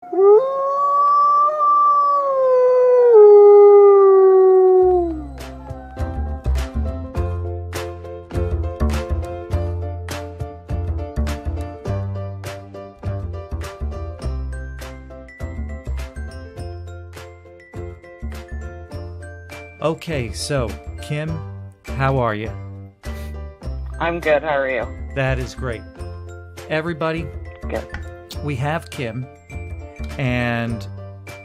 Okay, so, Kim, how are you? I'm good. How are you? That is great. Everybody, Good. we have Kim, and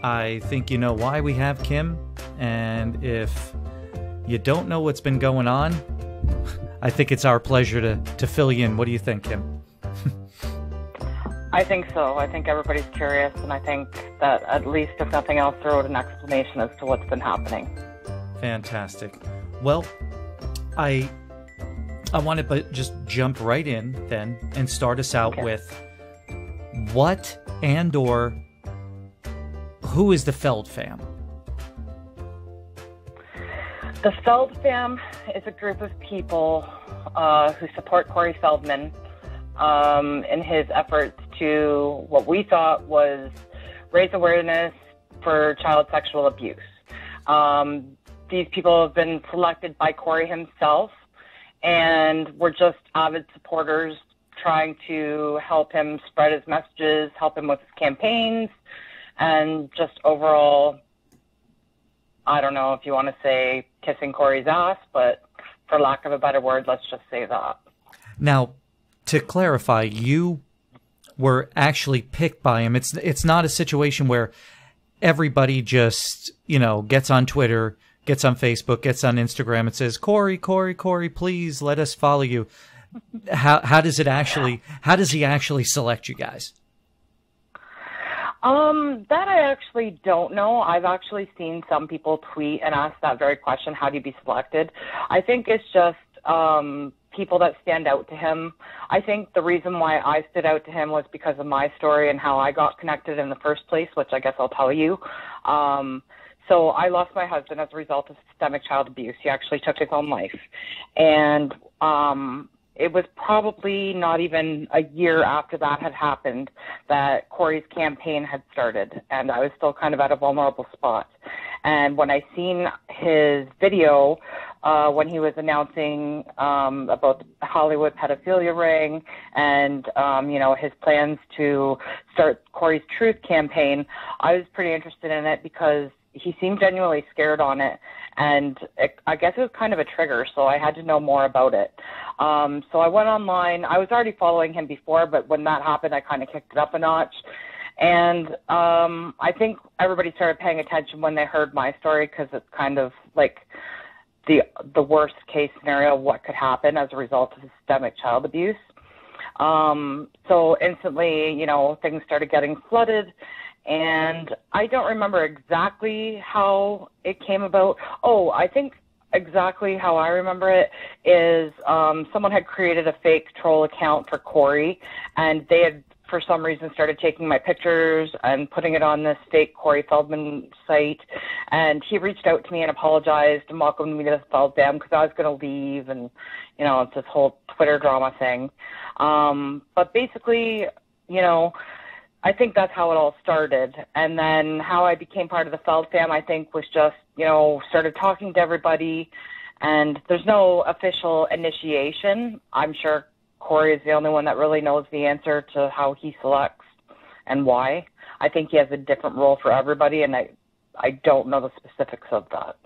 I think you know why we have Kim, and if you don't know what's been going on, I think it's our pleasure to fill you in. What do you think, Kim? I think so. I think everybody's curious, and I think that at least, if nothing else, throw out an explanation as to what's been happening. Fantastic. Well, I want to just jump right in then and start us out with what and or who is the Feld fam? The Feld fam is a group of people who support Corey Feldman in his efforts to what we thought was raise awareness for child sexual abuse. These people have been selected by Corey himself, and we're just avid supporters trying to help him spread his messages, help him with his campaigns, and just overall, I don't know if you want to say kissing Corey's ass, but for lack of a better word, let's just say that. Now, to clarify, you were actually picked by him. It's not a situation where everybody just, gets on Twitter, gets on Facebook, gets on Instagram and says, Corey, please let us follow you. How does he actually select you guys? That I actually don't know. I've actually seen some people tweet and ask that very question, how do you be selected? I think it's just people that stand out to him. I think the reason why I stood out to him was because of my story and how I got connected in the first place, which I guess I'll tell you. So I lost my husband as a result of systemic child abuse. He actually took his own life. And it was probably not even a year after that had happened that Corey's campaign had started. And I was still kind of at a vulnerable spot. And when I seen his video when he was announcing about the Hollywood pedophilia ring and, his plans to start Corey's Truth campaign, I was pretty interested in it because he seemed genuinely scared on it, and I guess it was kind of a trigger, so I had to know more about it. So I went online. I was already following him before, but when that happened, I kind of kicked it up a notch. And I think everybody started paying attention when they heard my story because it's kind of like the worst case scenario of what could happen as a result of systemic child abuse. So instantly, things started getting flooded. And I don't remember exactly how it came about. Oh, I think exactly how I remember it is someone had created a fake troll account for Corey, and they had, for some reason, started taking my pictures and putting it on this fake Corey Feldman site. And he reached out to me and apologized and welcomed me to the Feld fam because I was going to leave, and, it's this whole Twitter drama thing. But basically, I think that's how it all started. And then how I became part of the Feld fam, I think, was just, started talking to everybody. And there's no official initiation. I'm sure Corey is the only one that really knows the answer to how he selects and why. I think he has a different role for everybody, and I don't know the specifics of that.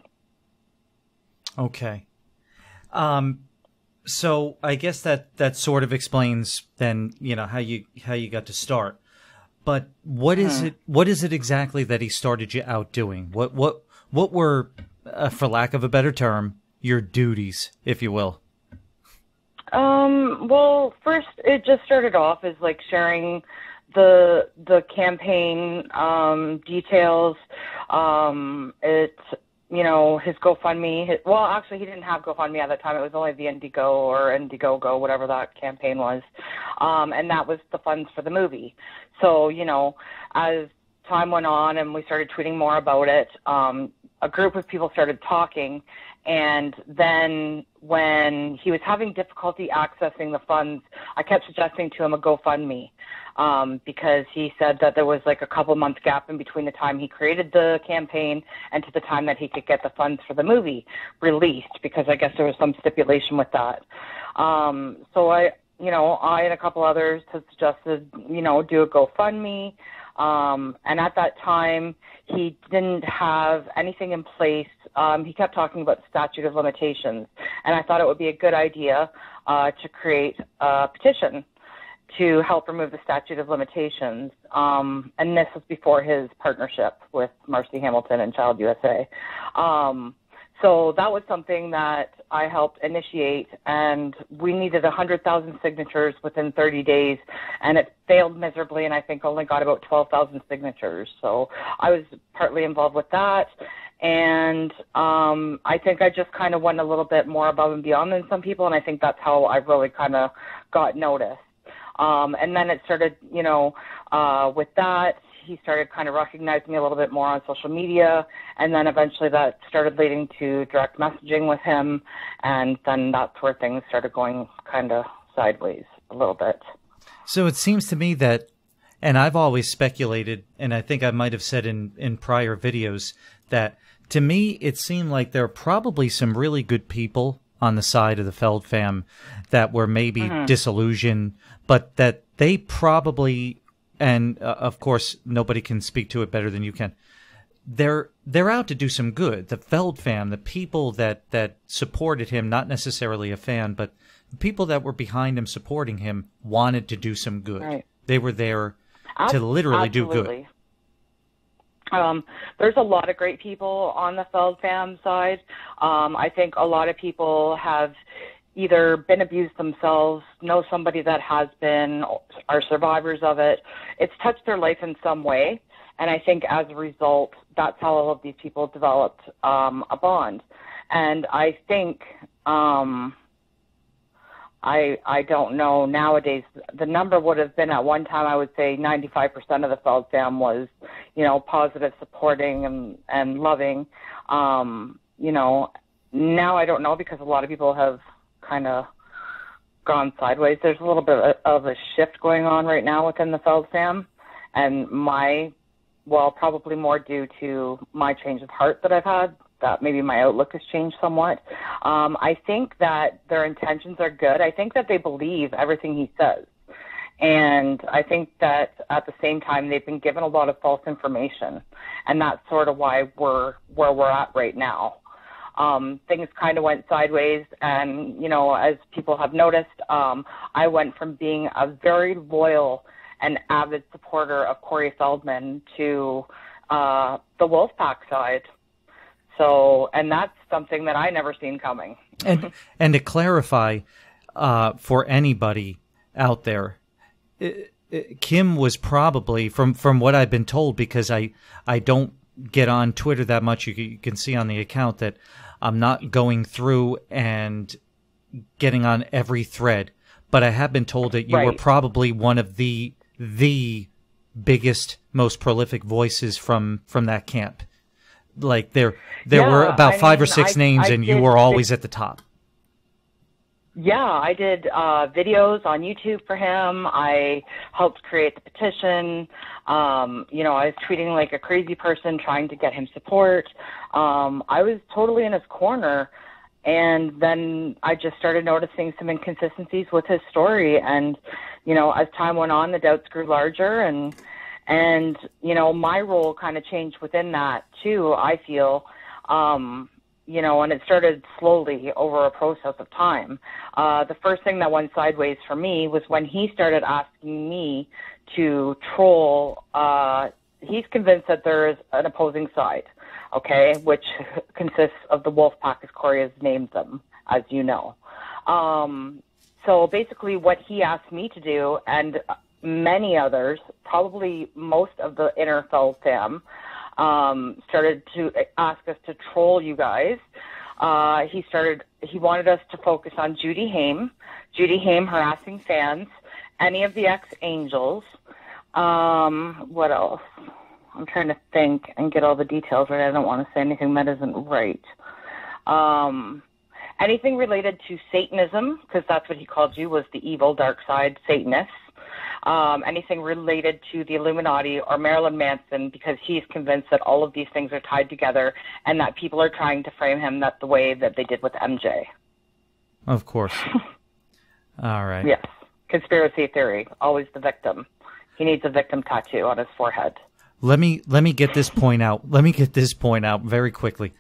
Okay. So I guess that sort of explains then, how you got to start. But what is it? What is it exactly that he started you out doing? What were, for lack of a better term, your duties, if you will? Well, first it just started off as like sharing the campaign details. His GoFundMe. Well, actually, he didn't have GoFundMe at that time. It was only the Indiegogo, whatever that campaign was. And that was the funds for the movie. So, as time went on and we started tweeting more about it, a group of people started talking. And then when he was having difficulty accessing the funds, I kept suggesting to him a GoFundMe. because he said that there was like a couple months gap in between the time he created the campaign and to the time that he could get the funds for the movie released, because I guess there was some stipulation with that. So I and a couple others had suggested, do a GoFundMe. And at that time, he didn't have anything in place. He kept talking about the statute of limitations. And I thought it would be a good idea to create a petition to help remove the statute of limitations. And this was before his partnership with Marcy Hamilton and Child USA. So that was something that I helped initiate, and we needed 100,000 signatures within 30 days, and it failed miserably, and I think only got about 12,000 signatures. So I was partly involved with that, and I think I just kind of went a little bit more above and beyond than some people, and I think that's how I really kind of got noticed. And then it started, with that, he started kind of recognizing me a little bit more on social media, and then eventually that started leading to direct messaging with him, and then that's where things started going kind of sideways a little bit. So it seems to me that, and I've always speculated, and I think I might have said in prior videos, that to me it seemed like there are probably some really good people on the side of the Feld fam that were maybe disillusioned, but that they probably... And of course, nobody can speak to it better than you can. They're out to do some good. The Feld fam, the people that supported him, not necessarily a fan, but the people that were behind him supporting him wanted to do some good. Right. They were there to literally do good. There's a lot of great people on the Feld fam side. I think a lot of people have either been abused themselves, know somebody that has been, are survivors of it. It's touched their life in some way, and I think as a result, that's how all of these people developed a bond. And I think, I don't know, nowadays, the number would have been at one time, I would say 95% of the Feld fam was, positive, supporting, and loving. Now I don't know, because a lot of people have kind of gone sideways. There's a little bit of a shift going on right now within the Feld fam, and probably more due to my change of heart that I've had, that maybe my outlook has changed somewhat. I think that their intentions are good. I think that they believe everything he says, and I think that at the same time they've been given a lot of false information, and that's sort of why we're where we're at right now. Things kind of went sideways, and, as people have noticed, I went from being a very loyal and avid supporter of Corey Feldman to the Wolfpack side. So, and that's something that I never seen coming. And to clarify, for anybody out there, Kim was probably, from what I've been told, because I don't get on Twitter that much, you can see on the account that I'm not going through and getting on every thread, but I have been told that you were probably one of the biggest, most prolific voices from that camp. Like there were about 5 or 6 names, and you were always at the top. Yeah, I did videos on YouTube for him. I helped create the petition. I was tweeting like a crazy person trying to get him support. I was totally in his corner. And then I just started noticing some inconsistencies with his story. And, as time went on, the doubts grew larger. And my role kind of changed within that, too, I feel. And it started slowly over a process of time. The first thing that went sideways for me was when he started asking me to troll. He's convinced that there is an opposing side, okay, which consists of the Wolfpack, as Corey has named them, as you know. So basically what he asked me to do, and many others, probably most of the inner Feld fam, started to ask us to troll you guys. He wanted us to focus on Judy Haim harassing fans, any of the ex-Angels. What else? I'm trying to think and get all the details right. I don't want to say anything that isn't right. Anything related to Satanism, because that's what he called you, was the evil, dark side Satanists. anything related to the Illuminati or Marilyn Manson, because he's convinced that all of these things are tied together and that people are trying to frame him that the way that they did with MJ. Of course. All right. Yes. Conspiracy theory. Always the victim. He needs a victim tattoo on his forehead. Let me get this point out. Let me get this point out very quickly.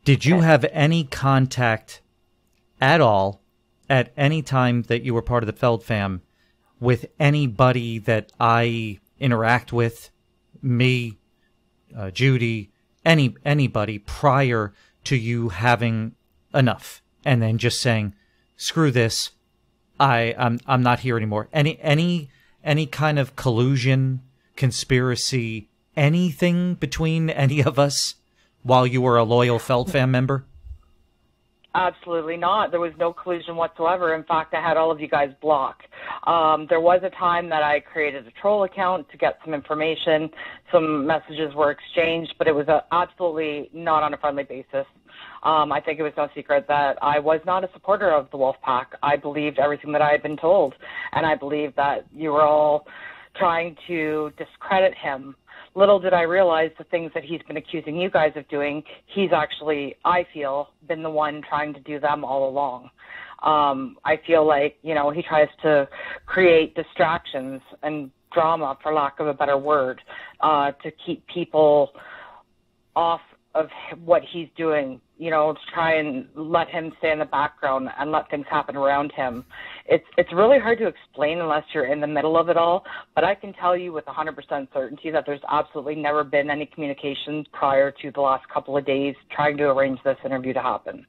Did you have any contact at all at any time that you were part of the Feld fam with anybody that I interact with, me, Judy, anybody prior to you having enough and then just saying, screw this, I'm not here anymore? Any kind of collusion, conspiracy, anything between any of us while you were a loyal Feld fam member? Absolutely not. There was no collusion whatsoever. In fact, I had all of you guys blocked. There was a time that I created a troll account to get some information. Some messages were exchanged, but it was absolutely not on a friendly basis. I think it was no secret that I was not a supporter of the Wolf Pack. I believed everything that I had been told, and I believed that you were all trying to discredit him. Little did I realize the things that he's been accusing you guys of doing, he's actually, I feel, been the one trying to do them all along. I feel like, he tries to create distractions and drama, for lack of a better word, to keep people off of what he's doing, to try and let him stay in the background and let things happen around him. It's really hard to explain unless you're in the middle of it all, but I can tell you with 100% certainty that there's absolutely never been any communications prior to the last couple of days trying to arrange this interview to happen.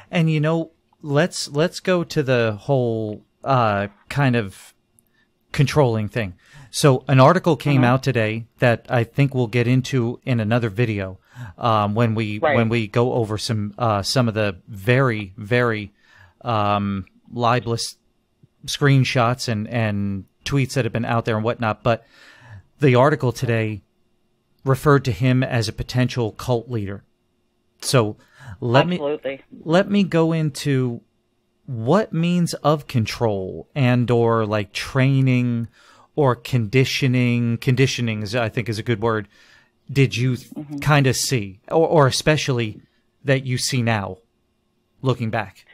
And let's go to the whole kind of controlling thing. So an article came out today that I think we'll get into in another video when we go over some of the very, very libelous screenshots and tweets that have been out there and whatnot. But the article today referred to him as a potential cult leader. So let me go into what means of control and or like training or conditioning is, I think, is a good word, did you kind of see, or especially that you see now, looking back?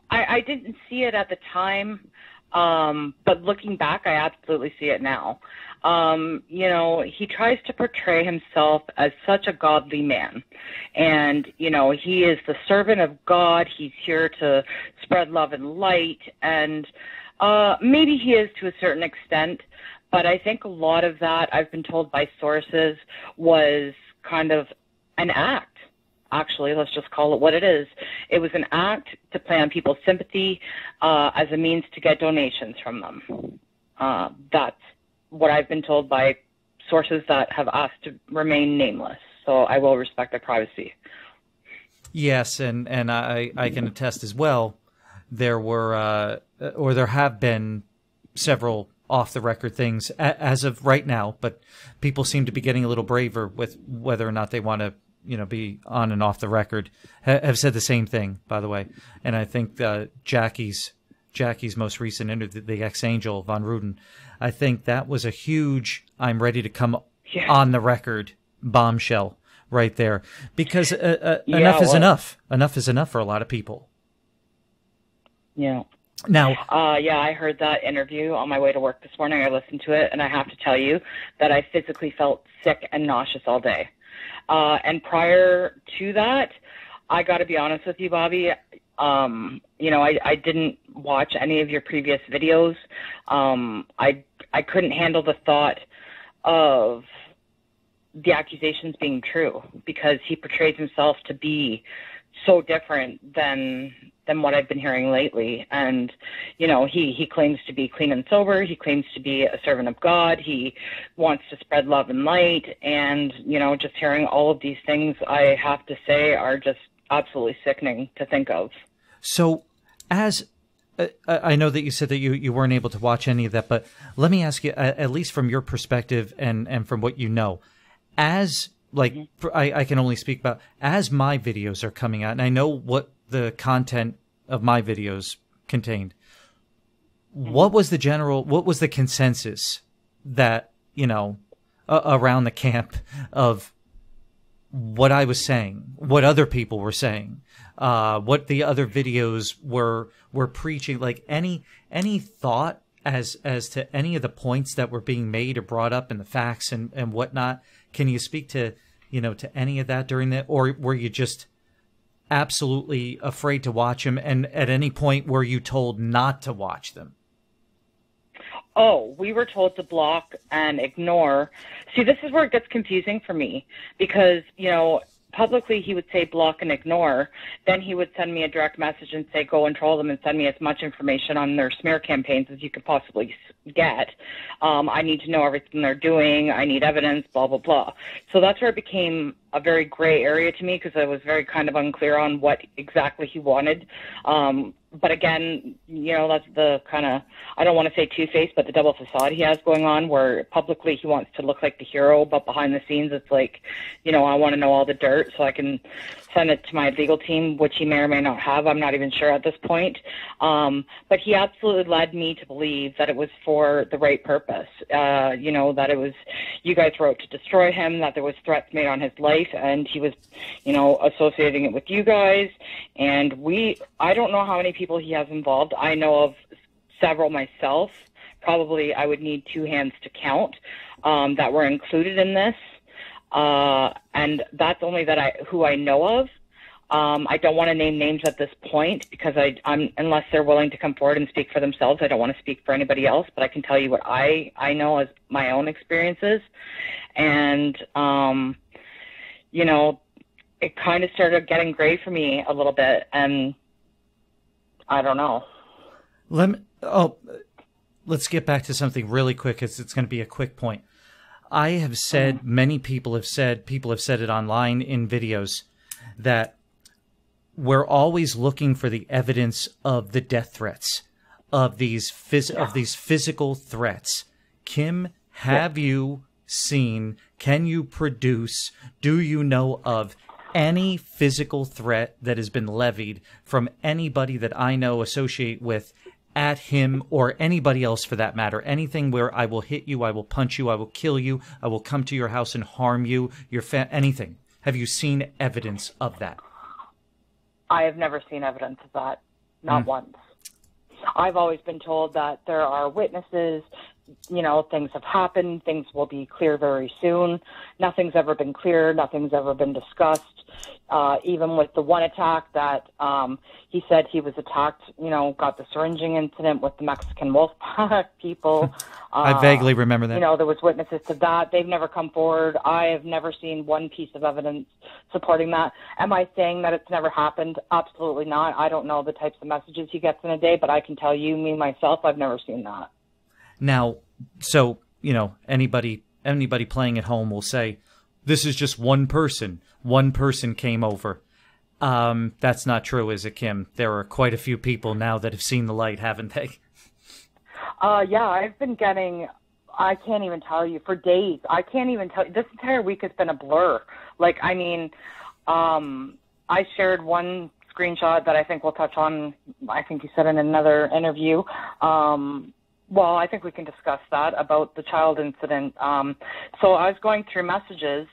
I didn't see it at the time, but looking back, I absolutely see it now. He tries to portray himself as such a godly man. And, he is the servant of God. He's here to spread love and light. And maybe he is to a certain extent. But I think a lot of that, I've been told by sources, was kind of an act. Actually, let's just call it what it is. It was an act to play on people's sympathy as a means to get donations from them. That's what I've been told by sources that have asked to remain nameless. So I will respect their privacy. Yes, and I can attest as well. There were, or there have been several off-the-record things as of right now, but people seem to be getting a little braver with whether or not they want to, be on and off the record. Have said the same thing, by the way. And I think Jackie's most recent interview, the ex-Angel, Von Ruden, I think that was a huge, I'm ready to come on the record bombshell right there. Because enough is enough. Enough is enough for a lot of people. Yeah. Now, I heard that interview on my way to work this morning. I listened to it, and I have to tell you that I physically felt sick and nauseous all day. And prior to that, I got to be honest with you, Bobby, I didn't watch any of your previous videos. I couldn't handle the thought of the accusations being true because he portrays himself to be so different than what I've been hearing lately. And, he claims to be clean and sober. He claims to be a servant of God. He wants to spread love and light. And, just hearing all of these things, I have to say, are just absolutely sickening to think of. So as I know that you said that you weren't able to watch any of that, but let me ask you, at least from your perspective and from what you know, as I can only speak about as my videos are coming out, and I know what the content of my videos contained. what was the consensus that, around the camp of what I was saying, what other people were saying, what the other videos were preaching, like any thought as to any of the points that were being made or brought up in the facts and whatnot? Can you speak to, to any of that during that, or were you just absolutely afraid to watch them? And at any point were you told not to watch them? Oh, we were told to block and ignore. See, this is where it gets confusing for me because, publicly he would say block and ignore. Then he would send me a direct message and say go and troll them and send me as much information on their smear campaigns as you could possibly get. I need to know everything they're doing. I need evidence, blah, blah, blah. So that's where it became a very gray area to me because I was very kind of unclear on what exactly he wanted. But again, that's the kind of, I don't want to say two-faced, but the double facade he has going on where publicly he wants to look like the hero, but behind the scenes it's like, I want to know all the dirt so I can send it to my legal team, which he may or may not have. I'm not even sure at this point. But he absolutely led me to believe that it was for the right purpose, that it was, you guys wrote to destroy him, that there was threats made on his life, and he was, associating it with you guys. And I don't know how many people he has involved. I know of several myself. Probably I would need two hands to count that were included in this. And that's only who I know of. I don't want to name names at this point because I'm unless they're willing to come forward and speak for themselves. I don't want to speak for anybody else, but I can tell you what I know as my own experiences. And, it kind of started getting gray for me a little bit, and I don't know. Let's get back to something really quick, because it's going to be a quick point. I have said, many people have said it online in videos, that we're always looking for the evidence of the death threats, of these physical threats. Kim, have you seen, can you produce, do you know of any physical threat that has been levied from anybody that I know associate with at him, or anybody else for that matter? Anything where I will hit you, I will punch you, I will kill you, I will come to your house and harm you, anything. Have you seen evidence of that? I have never seen evidence of that, not once. I've always been told that there are witnesses, things have happened, things will be clear very soon. Nothing's ever been clear, nothing's ever been discussed. Even with the one attack that he said he was attacked, got the syringing incident with the Mexican wolf pack people. I vaguely remember that. There was witnesses to that. They've never come forward. I have never seen one piece of evidence supporting that. Am I saying that it's never happened? Absolutely not. I don't know the types of messages he gets in a day, but I can tell you, me, myself, I've never seen that. Now, so, anybody playing at home will say, this is just one person. One person came over. That's not true, is it, Kim? There are quite a few people now that have seen the light, haven't they? Yeah, I've been getting, I can't even tell you, for days. I can't even tell you. This entire week has been a blur. I shared one screenshot that I think we'll touch on, I think you said in another interview. Well, I think we can discuss that about the child incident. So I was going through messages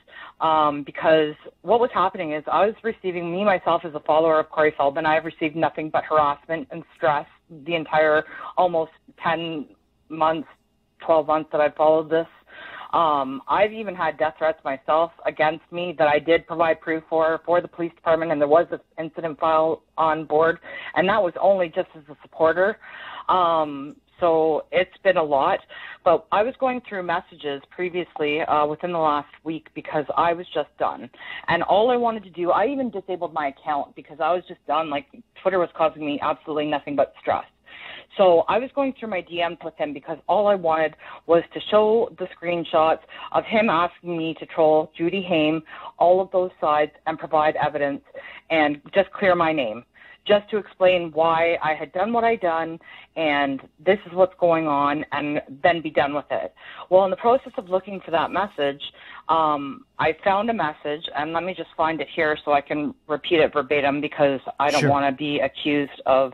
because what was happening is I was receiving, me, myself, as a follower of Corey Feldman, I have received nothing but harassment and stress the entire almost 10 months, 12 months that I've followed this. I've even had death threats myself against me that I did provide proof for the police department, and there was an incident file on board, and that was only just as a supporter. So it's been a lot, but I was going through messages previously within the last week because I was just done. And all I wanted to do, I even disabled my account because I was just done. Like, Twitter was causing me absolutely nothing but stress. So I was going through my DMs with him because all I wanted was to show the screenshots of him asking me to troll Judy Haim, all of those sides, and provide evidence and just clear my name, just to explain why I had done what I done and this is what's going on, and then be done with it. Well, in the process of looking for that message, I found a message, and let me just find it here so I can repeat it verbatim because I don't want to be accused of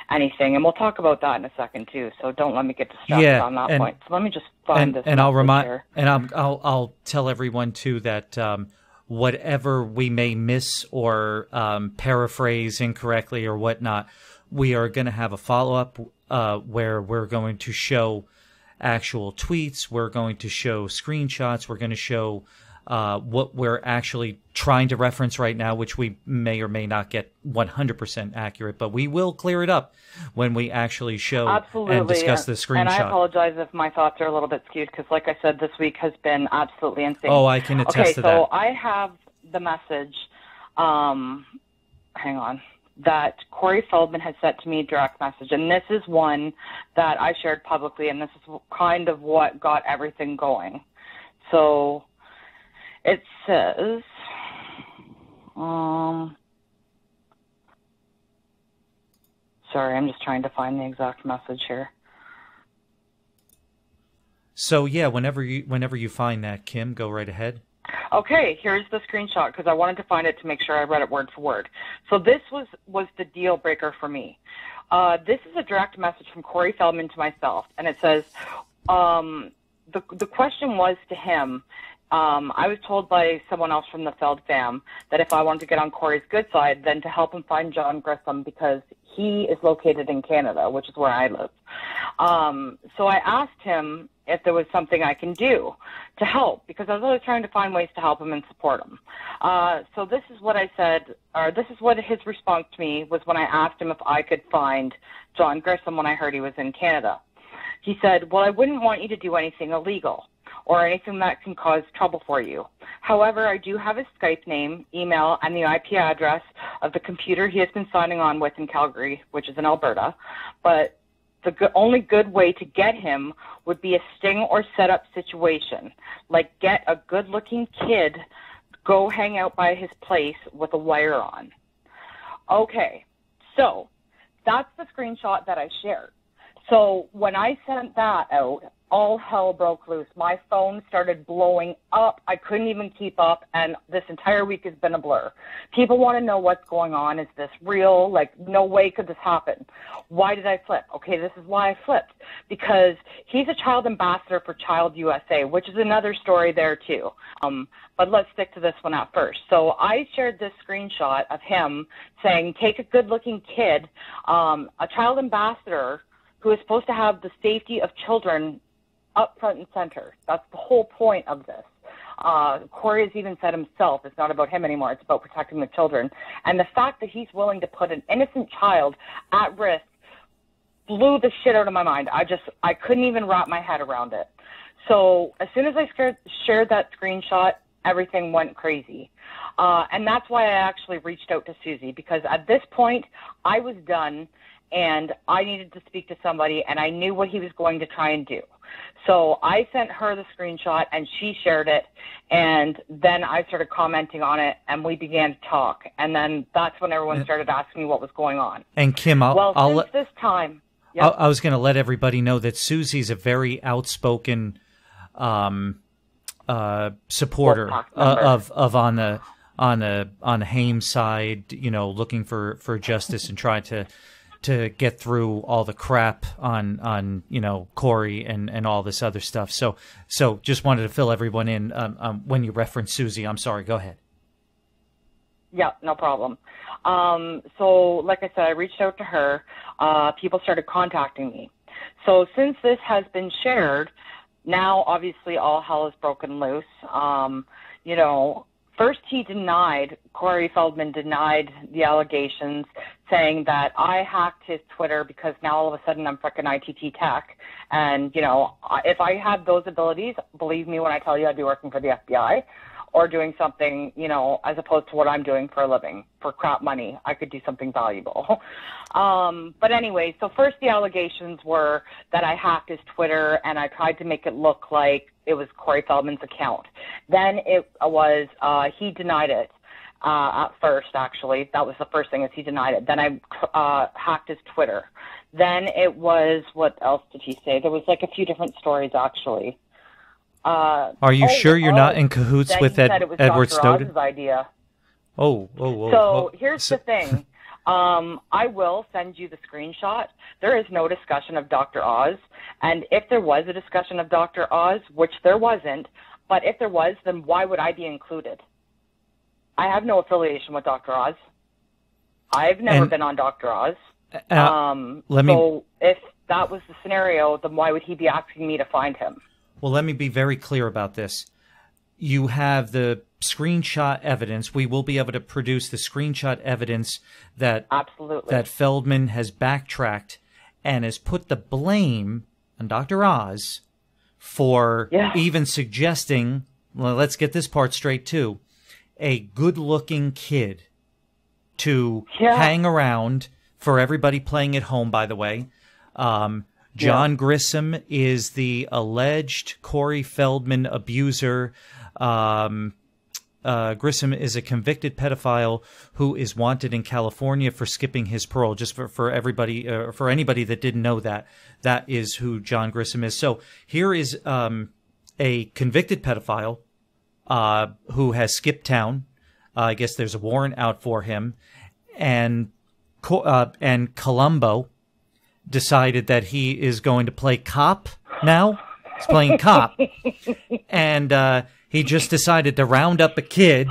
anything. And we'll talk about that in a second too. So don't let me get distracted on that point. So let me just find this. And I'll remind, and I'll tell everyone too that whatever we may miss or paraphrase incorrectly or whatnot, we are going to have a follow-up where we're going to show actual tweets, we're going to show screenshots, we're going to show what we're actually trying to reference right now, which we may or may not get 100% accurate, but we will clear it up when we actually show and discuss the screenshot. And I apologize if my thoughts are a little bit skewed, because like I said, this week has been absolutely insane. Oh, I can attest to that. Okay, so I have the message, hang on, that Corey Feldman has sent to me direct message, and this is one that I shared publicly, and this is kind of what got everything going. So it says, sorry, I'm just trying to find the exact message here. So yeah, whenever you find that, Kim, go right ahead. Okay, here's the screenshot, because I wanted to find it to make sure I read it word for word. So this was the deal breaker for me. This is a direct message from Corey Feldman to myself, and it says, the question was to him, I was told by someone else from the Feld fam that if I wanted to get on Corey's good side, then to help him find John Grisham, because he is located in Canada, which is where I live. So I asked him if there was something I can do to help, because I was always trying to find ways to help him and support him. So this is what I said, or this is what his response to me was when I asked him if I could find John Grisham when I heard he was in Canada. He said, well, I wouldn't want you to do anything illegal or anything that can cause trouble for you. However, I do have his Skype name, email, and the IP address of the computer he has been signing on with in Calgary, which is in Alberta. But the only good way to get him would be a sting or setup situation, like get a good-looking kid, go hang out by his place with a wire on. Okay, so that's the screenshot that I shared. So when I sent that out, all hell broke loose. My phone started blowing up. I couldn't even keep up, and this entire week has been a blur. People want to know what's going on. Is this real? Like, no way could this happen. Why did I flip? Okay, this is why I flipped. Because he's a child ambassador for Child USA, which is another story there, too. But let's stick to this one at first. So I shared this screenshot of him saying, take a good-looking kid, a child ambassador who is supposed to have the safety of children up front and center. That's the whole point of this. Corey has even said himself, it's not about him anymore, it's about protecting the children. And the fact that he's willing to put an innocent child at risk blew the shit out of my mind. I couldn't even wrap my head around it. So as soon as I shared that screenshot, everything went crazy. And that's why I actually reached out to Susie, because at this point, I was done, and I needed to speak to somebody, and I knew what he was going to try and do. So I sent her the screenshot, and she shared it, and then I started commenting on it, and we began to talk. And then that's when everyone started asking me what was going on. And Kim, since this time... Yep. I was going to let everybody know that Susie's a very outspoken supporter of on the Hames side, you know, looking for justice and trying to get through all the crap on you know, Corey and all this other stuff. So just wanted to fill everyone in when you reference Susie. I'm sorry. Go ahead. Yeah, no problem. So like I said, I reached out to her. People started contacting me. So since this has been shared, now obviously all hell is broken loose. You know, first Corey Feldman denied the allegations, saying that I hacked his Twitter because now all of a sudden I'm frickin' ITT Tech. And, you know, if I had those abilities, believe me when I tell you I'd be working for the FBI or doing something, you know, as opposed to what I'm doing for a living. For crap money, I could do something valuable. But anyway, so first the allegations were that I hacked his Twitter and I tried to make it look like it was Corey Feldman's account. Then it was, he denied it. At first, actually. That was the first thing, is he denied it. Then I hacked his Twitter. Then it was, what else did he say? There was like a few different stories, actually. Are you sure you're not in cahoots with Edward Snowden? Idea. So Here's the thing. I will send you the screenshot. There is no discussion of Dr. Oz. And if there was a discussion of Dr. Oz, which there wasn't, but if there was, then why would I be included? I have no affiliation with Dr. Oz. I've never been on Dr. Oz. So if that was the scenario, then why would he be asking me to find him? Well, let me be very clear about this. You have the screenshot evidence. We will be able to produce the screenshot evidence that absolutely that Feldman has backtracked and has put the blame on Dr. Oz for even suggesting, well, let's get this part straight too, a good-looking kid to hang around for everybody playing at home, by the way. John Grissom is the alleged Corey Feldman abuser. Grissom is a convicted pedophile who is wanted in California for skipping his parole. Just for everybody, for anybody that didn't know that is who John Grissom is. So here is a convicted pedophile who has skipped town. I guess there's a warrant out for him, and Columbo decided that he is going to play cop now. He's playing cop. And he just decided to round up a kid,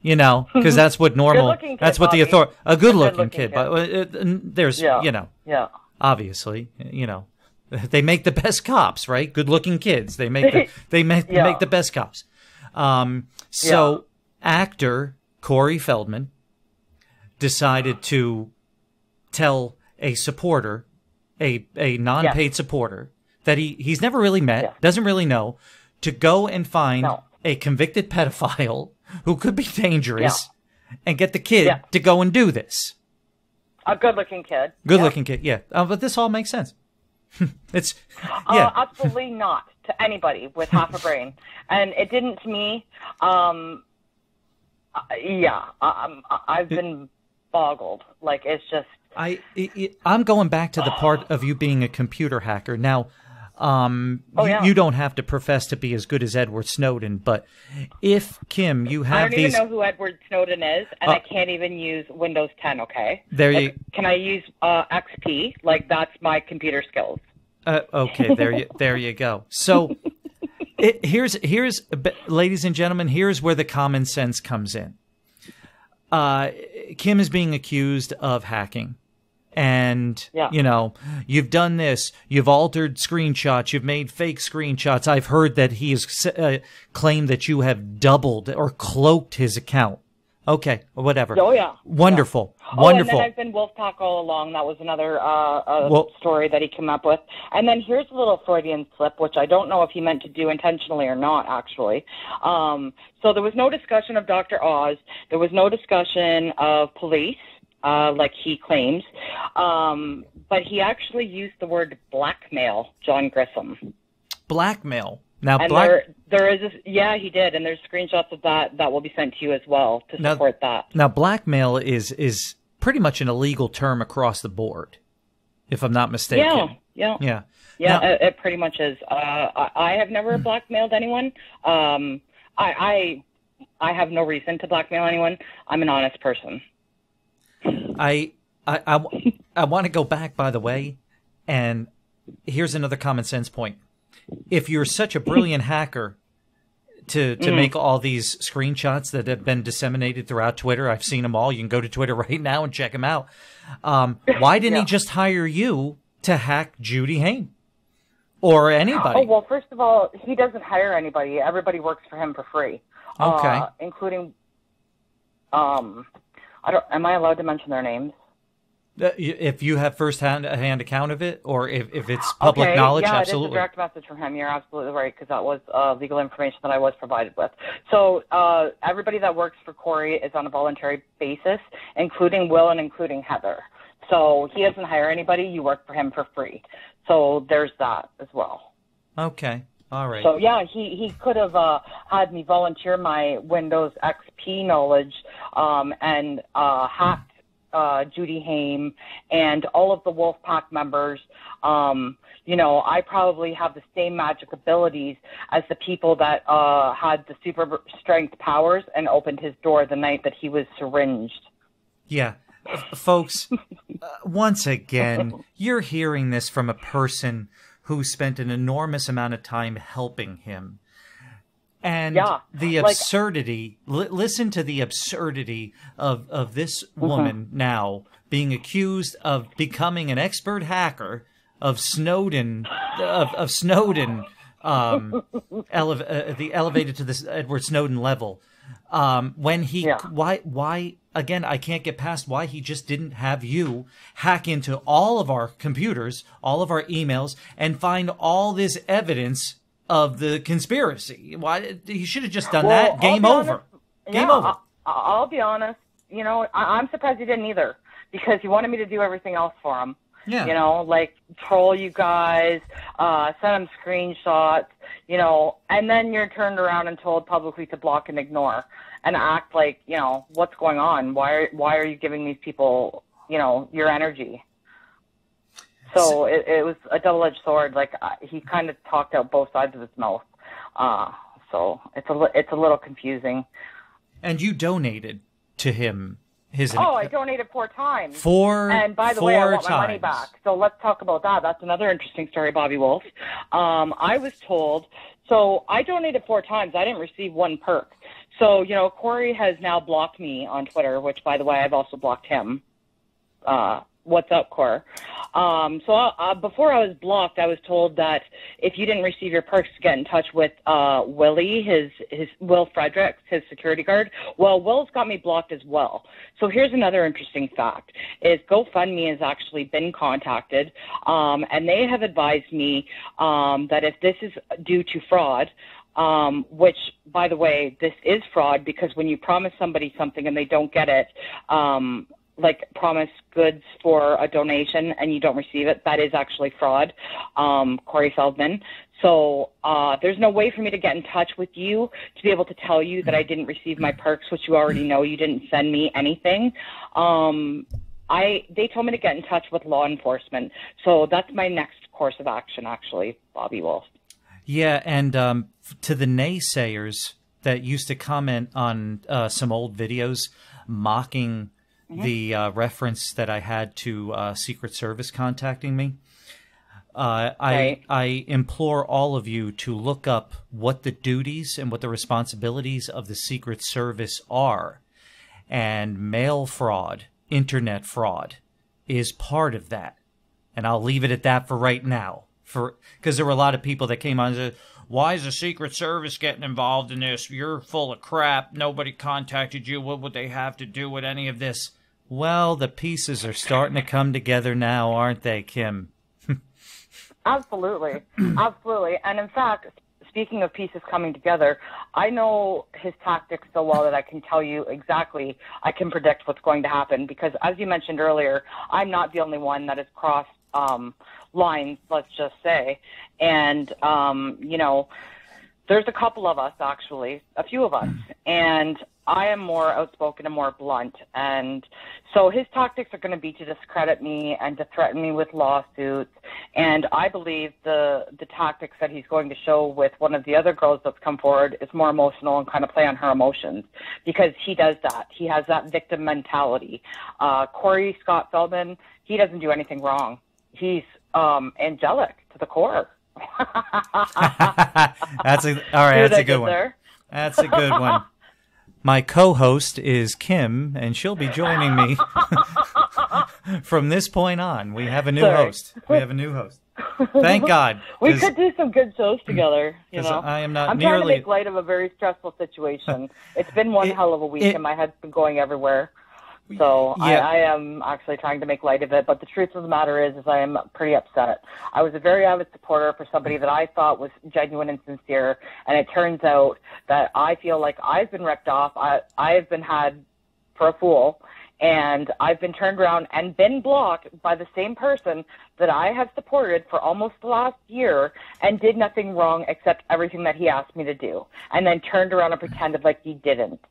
you know, because that's what normal, that's what the authority, a good-looking kid. But there's, you know, obviously, you know, they make the best cops, right? Good-looking kids. They make the best cops. So actor Corey Feldman decided to tell a supporter, a non-paid supporter that he's never really met, doesn't really know, to go and find a convicted pedophile who could be dangerous and get the kid to go and do this. A good-looking kid. Good-looking kid, yeah. But this all makes sense. It's absolutely not to anybody with half a brain, and it didn't to me. I've been boggled. Like, it's just. I'm going back to the part of you being a computer hacker. Now, you don't have to profess to be as good as Edward Snowden, but if, Kim, you have I don't even know who Edward Snowden is, and I can't even use Windows 10, okay? Can I use XP? Like, that's my computer skills. Okay, there you go. So here's, ladies and gentlemen, here's where the common sense comes in. Kim is being accused of hacking. And, you know, you've done this. You've altered screenshots. You've made fake screenshots. I've heard that he has claimed that you have doubled or cloaked his account. Okay, whatever. Oh, yeah. Wonderful. Yeah. Wonderful. And then I've been Wolfpack all along. That was another story that he came up with. And then here's a little Freudian slip, which I don't know if he meant to do intentionally or not, actually. So there was no discussion of Dr. Oz. There was no discussion of police. Like he claims, but he actually used the word blackmail, John Grissom. Blackmail. Now, and there is he did, and there's screenshots of that will be sent to you as well to support that. Now, blackmail is pretty much an illegal term across the board, if I'm not mistaken. Yeah. Now, it pretty much is. I have never blackmailed anyone. I have no reason to blackmail anyone. I'm an honest person. I want to go back, by the way, and here's another common sense point. If you're such a brilliant hacker to make all these screenshots that have been disseminated throughout Twitter, I've seen them all. You can go to Twitter right now and check them out. Why didn't he just hire you to hack Judy Hayne or anybody? Oh, well, first of all, he doesn't hire anybody. Everybody works for him for free. Okay. Including, am I allowed to mention their names? If you have first-hand account of it, or if it's public knowledge, absolutely. It is a direct message from him. You're absolutely right, because that was legal information that I was provided with. So everybody that works for Corey is on a voluntary basis, including Will and including Heather. So he doesn't hire anybody. You work for him for free. So there's that as well. Okay. All right. So, yeah, he could have had me volunteer my Windows XP knowledge and hacked Judy Hayne and all of the Wolfpack members. You know, I probably have the same magic abilities as the people that had the super strength powers and opened his door the night that he was syringed. Yeah. folks, once again, you're hearing this from a person who spent an enormous amount of time helping him. And the absurdity, listen to the absurdity of this woman now being accused of becoming an expert hacker of Snowden, the elevated to this Edward Snowden level. When he, why, again, I can't get past why he just didn't have you hack into all of our computers, all of our emails, and find all this evidence of the conspiracy. Why he should have just done that. Game over. Game over. I'll be honest. You know, I'm surprised he didn't either, because he wanted me to do everything else for him. Yeah. You know, like troll you guys, send him screenshots, you know, and then you're turned around and told publicly to block and ignore and act like, you know, what's going on? Why are you giving these people, you know, your energy? So it was a double-edged sword. Like he kind of talked out both sides of his mouth. So it's a little confusing. And you donated to him. I donated 4 times. And by the way, I want my money back. So let's talk about that. That's another interesting story, Bobby Wolfe. I was told, so I donated 4 times. I didn't receive 1 perk. So, you know, Corey has now blocked me on Twitter, which, by the way, I've also blocked him. What's up, Cor? Before I was blocked, I was told that if you didn't receive your perks, to get in touch with Willie, Will Fredericks, his security guard. Well, Will's got me blocked as well. So here's another interesting fact: is GoFundMe has actually been contacted, and they have advised me that if this is due to fraud. Which, by the way, this is fraud, because when you promise somebody something and they don't get it, like promise goods for a donation and you don't receive it, that is actually fraud, Corey Feldman. So there's no way for me to get in touch with you to be able to tell you that I didn't receive my perks, which you already know. You didn't send me anything. They told me to get in touch with law enforcement. So that's my next course of action, actually, Bobby Wolfe. Yeah, and to the naysayers that used to comment on some old videos mocking the reference that I had to Secret Service contacting me, I implore all of you to look up what the duties and what the responsibilities of the Secret Service are. And mail fraud, internet fraud, is part of that. And I'll leave it at that for right now. Because there were a lot of people that came on and said, why is the Secret Service getting involved in this? You're full of crap. Nobody contacted you. What would they have to do with any of this? Well, the pieces are starting to come together now, aren't they, Kim? Absolutely. Absolutely. And in fact, speaking of pieces coming together, I know his tactics so well that I can tell you exactly, I can predict what's going to happen, because as you mentioned earlier, I'm not the only one that has crossed lines, let's just say. And, you know, there's a couple of us, actually, a few of us, and I am more outspoken and more blunt. And so his tactics are going to be to discredit me and to threaten me with lawsuits. And I believe the tactics that he's going to show with one of the other girls that's come forward is more emotional and kind of play on her emotions, because he does that. He has that victim mentality. Corey Scott Feldman, he doesn't do anything wrong. He's angelic to the core. That's a good one. There? That's a good one. My co-host is Kim, and she'll be joining me from this point on. We have a new host. Thank God. We could do some good shows together. You know, I'm trying to make light of a very stressful situation. It's been one hell of a week, and my head's been going everywhere. So yeah. I am actually trying to make light of it, but the truth of the matter is I am pretty upset. I was a very avid supporter for somebody that I thought was genuine and sincere, and it turns out that I feel like I've been ripped off. I've been had for a fool, and I've been turned around and been blocked by the same person that I have supported for almost the last year and did nothing wrong except everything that he asked me to do, and then turned around and pretended like he didn't.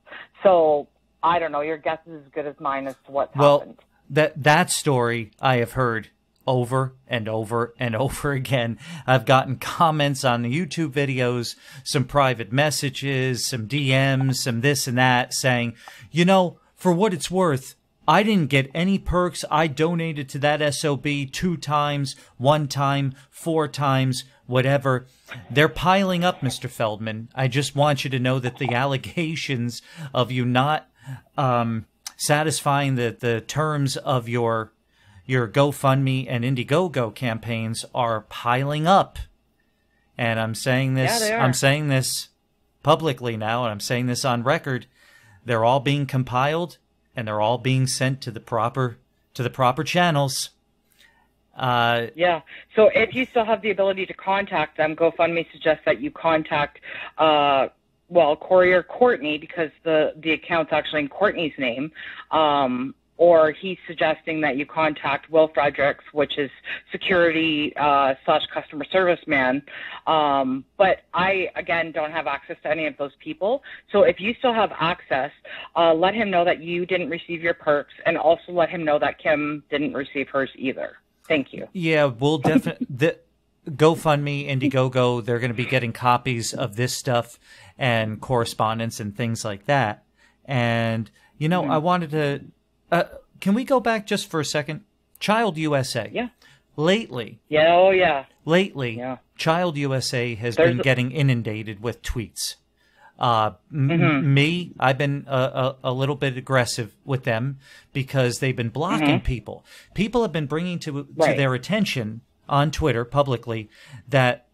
So I don't know. Your guess is as good as mine as to what's happened. That story I have heard over and over and over again. I've gotten comments on the YouTube videos, some private messages, some DMs, some this and that, saying, you know, for what it's worth, I didn't get any perks. I donated to that SOB 2 times, 1 time, 4 times, whatever. They're piling up, Mr. Feldman. I just want you to know that the allegations of you not satisfying the terms of your GoFundMe and Indiegogo campaigns are piling up. And I'm saying this. Yeah, they are. I'm saying this publicly now, and I'm saying this on record. They're all being compiled, and they're all being sent to the proper channels. Yeah. So if you still have the ability to contact them, GoFundMe suggests that you contact, Corey or Courtney, because the account's actually in Courtney's name. Or he's suggesting that you contact Will Fredericks, which is security / customer service man. But I, again, don't have access to any of those people. So if you still have access, let him know that you didn't receive your perks, and also let him know that Kim didn't receive hers either. Thank you. Yeah, we'll definitely... GoFundMe, Indiegogo, they're going to be getting copies of this stuff and correspondence and things like that. And, I wanted to... can we go back just for a second? Child USA. Yeah. Lately. Yeah. Oh, yeah. Lately, yeah. Child USA has been getting inundated with tweets. Me, I've been a little bit aggressive with them because they've been blocking people. People have been bringing to their attention on Twitter publicly that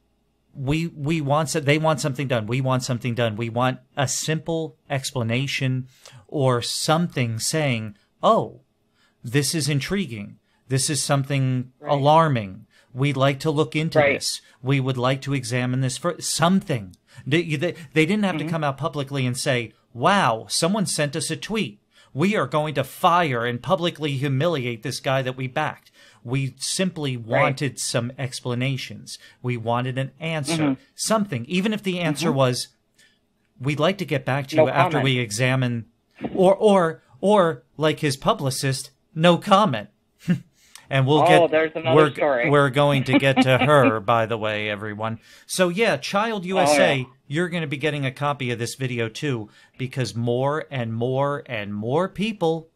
we want they want something done. We want something done. We want a simple explanation or something saying, oh, this is intriguing. This is something alarming. We'd like to look into this. We would like to examine this for something. They didn't have to come out publicly and say, wow, someone sent us a tweet. We are going to fire and publicly humiliate this guy that we backed. We simply wanted some explanations. We wanted an answer, something. Even if the answer was, we'd like to get back to you after we examine, or like his publicist, no comment. And there's another story. We're going to get to her, by the way, everyone. So yeah, Child USA, you're going to be getting a copy of this video too, because more and more and more people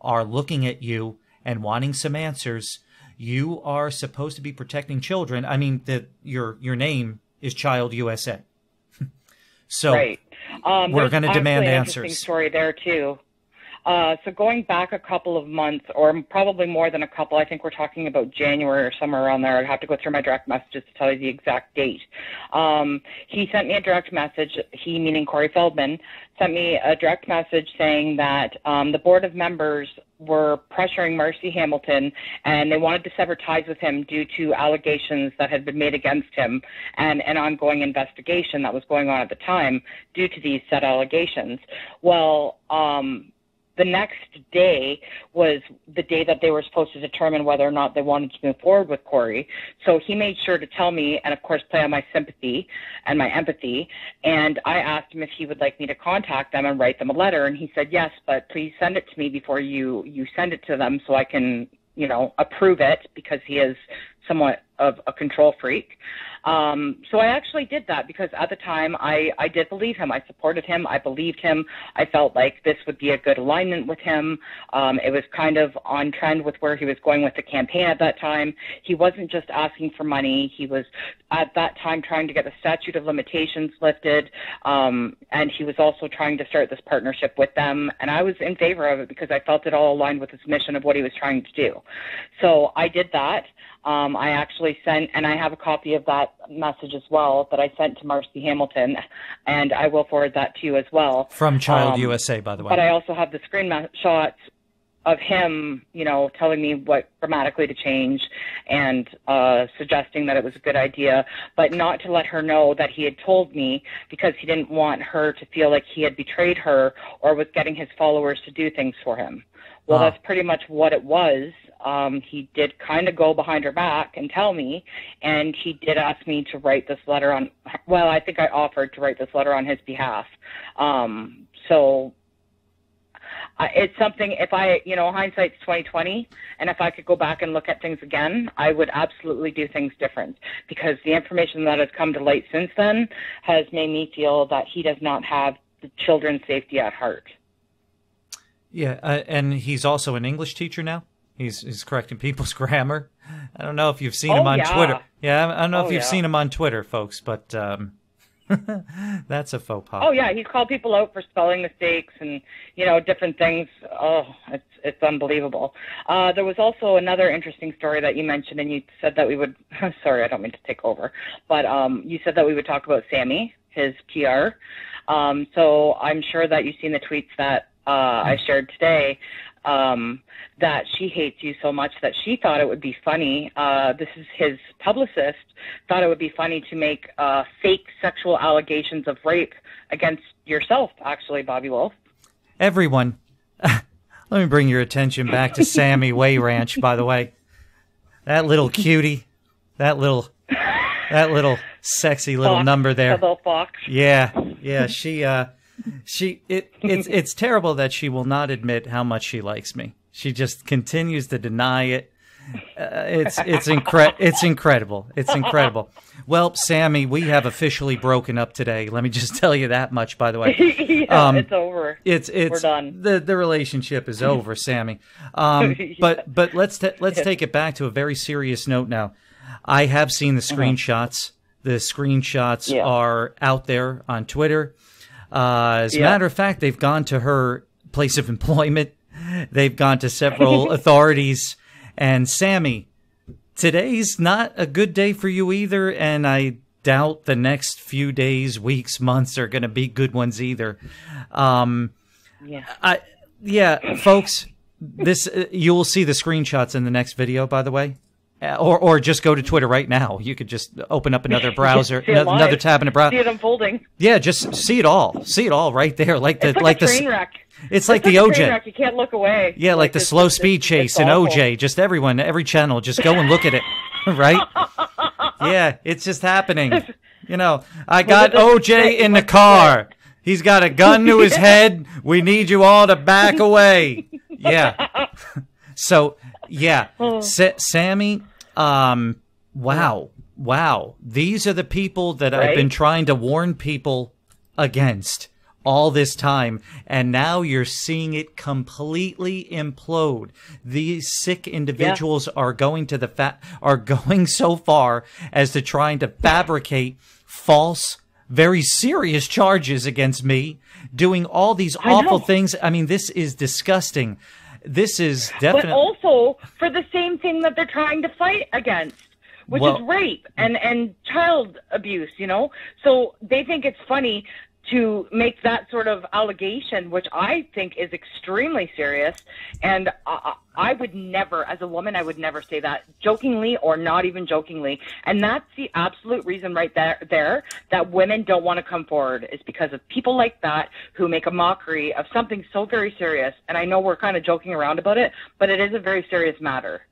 are looking at you and wanting some answers. You are supposed to be protecting children. I mean, your name is Child USA. So we're going to demand answers. Interesting story there too. So going back a couple of months, or probably more than a couple, I think we're talking about January or somewhere around there. I'd have to go through my direct messages to tell you the exact date. He sent me a direct message, he meaning Corey Feldman, sent me a direct message saying that the board of members were pressuring Marcy Hamilton, and they wanted to sever ties with him due to allegations that had been made against him and an ongoing investigation that was going on at the time due to these said allegations. Well, the next day was the day that they were supposed to determine whether or not they wanted to move forward with Corey. So he made sure to tell me and, of course, play on my sympathy and my empathy. And I asked him if he would like me to contact them and write them a letter. And he said, yes, but please send it to me before you send it to them so I can, approve it, because he is somewhat of a control freak. So I actually did that because at the time I did believe him. I supported him. I believed him. I felt like this would be a good alignment with him. It was kind of on trend with where he was going with the campaign at that time. He wasn't just asking for money. He was at that time trying to get the statute of limitations lifted, and he was also trying to start this partnership with them. And I was in favor of it because I felt it all aligned with his mission of what he was trying to do. So I did that. I actually sent, and I have a copy of that message as well that I sent to Marcy Hamilton, and I will forward that to you as well. From Child USA, by the way. But I also have the screenshots of him, telling me what grammatically to change and suggesting that it was a good idea, but not to let her know that he had told me because he didn't want her to feel like he had betrayed her or was getting his followers to do things for him. Well, that's pretty much what it was. He did kind of go behind her back and tell me, and he did ask me to write this letter on, well, I think I offered to write this letter on his behalf. So it's something, if I, hindsight's 20/20, and if I could go back and look at things again, I would absolutely do things different, because the information that has come to light since then has made me feel that he does not have the children's safety at heart. Yeah, and he's also an English teacher now. He's correcting people's grammar. I don't know if you've seen him on Twitter. Yeah, I don't know if you've seen him on Twitter, folks, but that's a faux pas. Oh yeah, he's called people out for spelling mistakes and different things. Oh, it's unbelievable. There was also another interesting story that you mentioned, and you said that we would. Sorry, I don't mean to take over, but you said that we would talk about Sammy, his PR. So I'm sure that you've seen the tweets that I shared today. That she hates you so much that she thought it would be funny. This is his publicist, thought it would be funny to make fake sexual allegations of rape against yourself, actually, Bobby Wolfe. Everyone, let me bring your attention back to Sammy Way Ranch, by the way. That little cutie, that little sexy little fox, number there. The little fox. Yeah, it's terrible that she will not admit how much she likes me. She just continues to deny it. It's incredible. It's incredible. Well, Sammy, we have officially broken up today. Let me just tell you that much, by the way. It's over. We're done. The relationship is over, Sammy. But let's take it back to a very serious note now. I have seen the screenshots. The screenshots are out there on Twitter. As a matter of fact, they've gone to her place of employment. They've gone to several authorities. And Sammy, today's not a good day for you either, and I doubt the next few days, weeks, months are going to be good ones either. Folks, this you will see the screenshots in the next video, by the way. Or just go to Twitter right now. You could just open up another browser, another tab in a browser. See it unfolding. Yeah, just see it all. See it all right there, like a train wreck. It's like the OJ. Train wreck. You can't look away. Yeah, like the slow speed chase in OJ. Just every channel, just go and look at it, right? Yeah, it's just happening. I got OJ in the car. He's got a gun to his head. We need you all to back away. Yeah. So, yeah, Sammy. Wow. These are the people that I've been trying to warn people against all this time, and now you're seeing it completely implode. These sick individuals are going so far as to trying to fabricate false, very serious charges against me, doing all these awful things. I mean, this is disgusting. This is definitely... But also for the same thing that they're trying to fight against, which is rape and child abuse, So they think it's funny to make that sort of allegation, which I think is extremely serious. And I would never, as a woman, I would never say that jokingly or not even jokingly. And that's the absolute reason right there that women don't want to come forward, is because of people like that who make a mockery of something so very serious. And I know we're kind of joking around about it, but it is a very serious matter.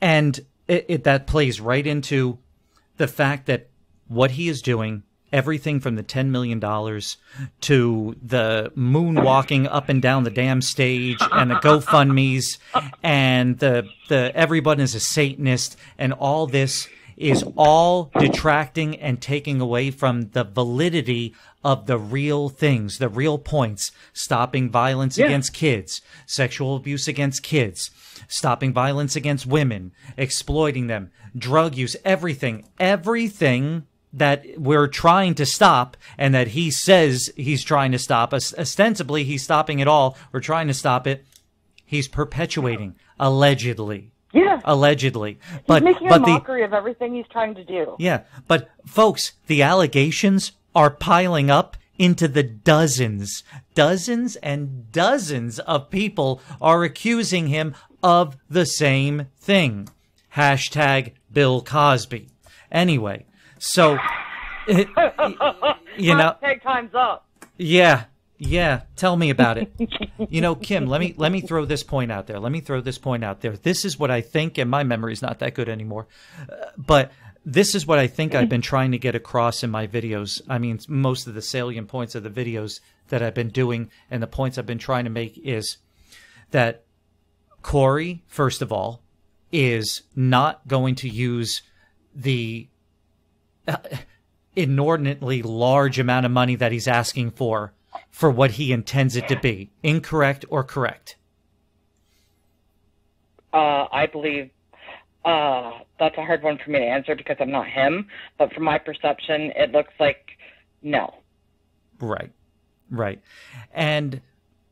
And that plays right into the fact that what he is doing, everything from the $10 million to the moonwalking up and down the damn stage and the GoFundMes and the everyone is a Satanist, and all this is all detracting and taking away from the validity of the real things, the real points: stopping violence against kids, sexual abuse against kids, stopping violence against women, exploiting them, drug use, everything that we're trying to stop, and that he says he's trying to stop. Ostensibly, he's stopping it all. We're trying to stop it. He's perpetuating, allegedly. Yeah. Allegedly. He's making a mockery of everything he's trying to do. Yeah. But, folks, the allegations are piling up into the dozens. Dozens and dozens of people are accusing him of the same thing. Hashtag Bill Cosby. Anyway. So, Hashtag time's up. Yeah. Tell me about it. Kim, let me throw this point out there. This is what I think, and my memory's not that good anymore. But this is what I think I've been trying to get across in my videos. I mean, most of the salient points of the videos that I've been doing, and the points I've been trying to make, is that Corey, first of all, is not going to use the inordinately large amount of money that he's asking for for what he intends it to be. Incorrect or correct? I believe that's a hard one for me to answer because I'm not him. But from my perception, it looks like no. Right, right. And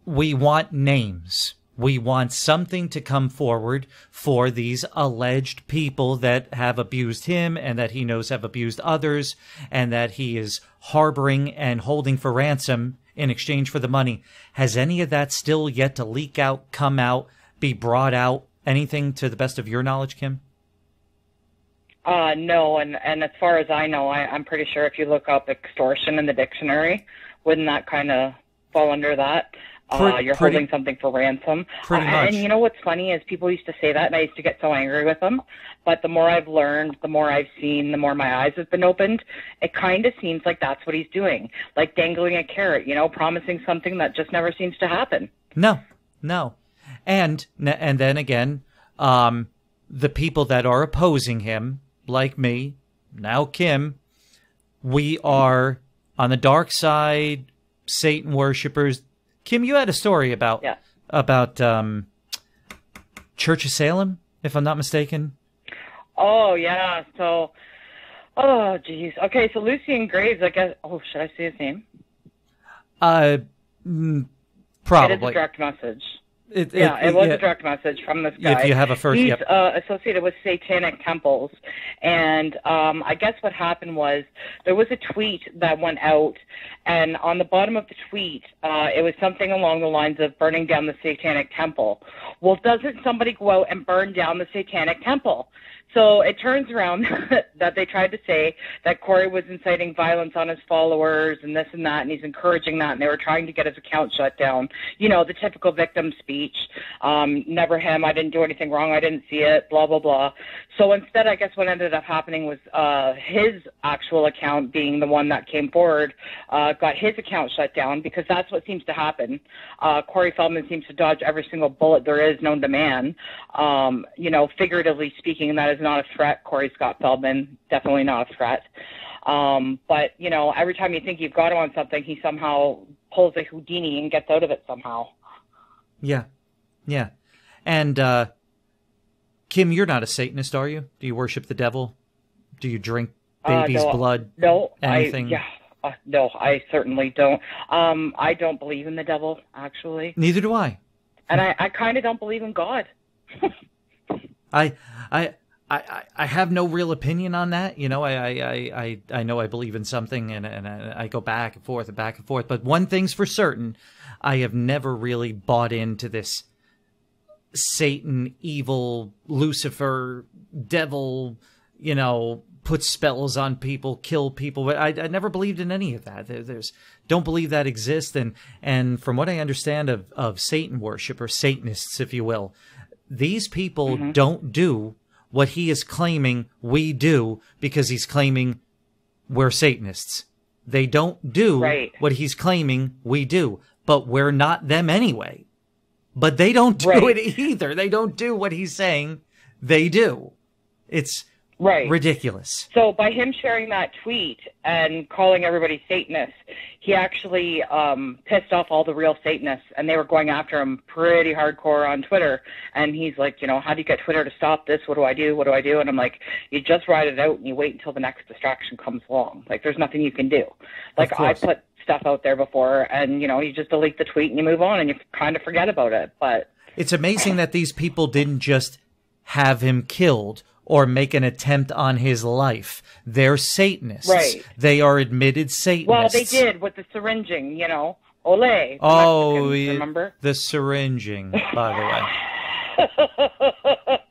we want names. We want something to come forward for these alleged people that have abused him and that he knows have abused others and that he is harboring and holding for ransom in exchange for the money. Has any of that still yet to leak out, come out, be brought out? Anything to the best of your knowledge, Kim? No, and as far as I know, I'm pretty sure if you look up extortion in the dictionary, wouldn't that kind of fall under that? You're holding something for ransom. Pretty much. And you know what's funny is people used to say that, and I used to get so angry with them. But the more I've learned, the more I've seen, the more my eyes have been opened, it kind of seems like that's what he's doing. Like dangling a carrot, promising something that just never seems to happen. No. And then again, the people that are opposing him, like me, now Kim, we are on the dark side, Satan worshippers. Kim, you had a story about Church of Salem, if I'm not mistaken. Oh, yeah. So, oh, geez. Okay, so Lucian Graves, I guess. Oh, should I say his name? Probably. It is a direct message. It was a direct message from this guy. If you have a first, he's associated with satanic temples, and I guess what happened was there was a tweet that went out, and on the bottom of the tweet, it was something along the lines of burning down the satanic temple. Well, doesn't somebody go out and burn down the satanic temple? So it turns around that they tried to say that Corey was inciting violence on his followers and this and that, and he's encouraging that, and they were trying to get his account shut down. The typical victim speech. Never him, I didn't do anything wrong, I didn't see it, blah, blah, blah. So instead, I guess what ended up happening was his actual account being the one that came forward, got his account shut down because that's what seems to happen. Corey Feldman seems to dodge every single bullet there is known to man. Figuratively speaking, that is not a threat. Corey Scott Feldman, definitely not a threat. But, every time you think you've got him on something, he somehow pulls a Houdini and gets out of it somehow. Yeah. And, Kim, you're not a Satanist, are you? Do you worship the devil? Do you drink baby's blood? No. Anything? No, I certainly don't. I don't believe in the devil, actually. Neither do I. And I kind of don't believe in God. I have no real opinion on that. I know I believe in something and I go back and forth. But one thing's for certain, I have never really bought into this Satan, evil, Lucifer, devil, put spells on people, kill people. But I never believed in any of that. Don't believe that exists. And from what I understand of Satan worship, or Satanists, if you will, these people don't do what he is claiming we do because he's claiming we're Satanists. They don't do what he's claiming we do, but we're not them anyway. But they don't do it either. They don't do what he's saying they do. It's ridiculous. So by him sharing that tweet and calling everybody Satanists, he actually pissed off all the real Satanists, and they were going after him pretty hardcore on Twitter. And he's like, how do you get Twitter to stop this? What do I do? And I'm like, you just ride it out and you wait until the next distraction comes along. Like, there's nothing you can do. Like, I put stuff out there before, and, you just delete the tweet and you move on and you kind of forget about it. But it's amazing that these people didn't just have him killed or make an attempt on his life. They're Satanists. Right. They are admitted Satanists. Well, they did with the syringing, Ole. Oh, remember? The syringing, by the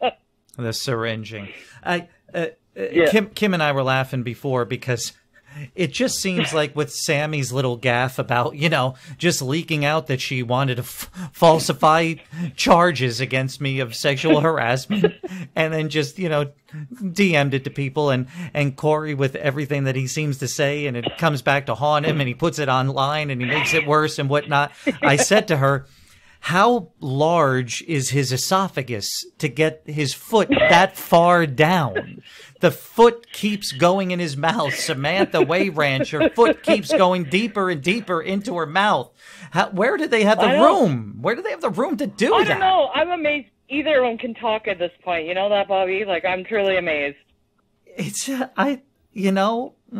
way. The syringing. Kim and I were laughing before because it just seems like with Sammy's little gaffe about, just leaking out that she wanted to falsify charges against me of sexual harassment and then just, DM'd it to people and Corey with everything that he seems to say and it comes back to haunt him and he puts it online and he makes it worse and whatnot. I said to her, how large is his esophagus to get his foot that far down? The foot keeps going in his mouth. Samantha Wayranch, her foot keeps going deeper and deeper into her mouth. Where did they have the room? Where do they have the room to do that? I don't know. I'm amazed either of them can talk at this point. You know that, Bobby? Like, I'm truly amazed. It's,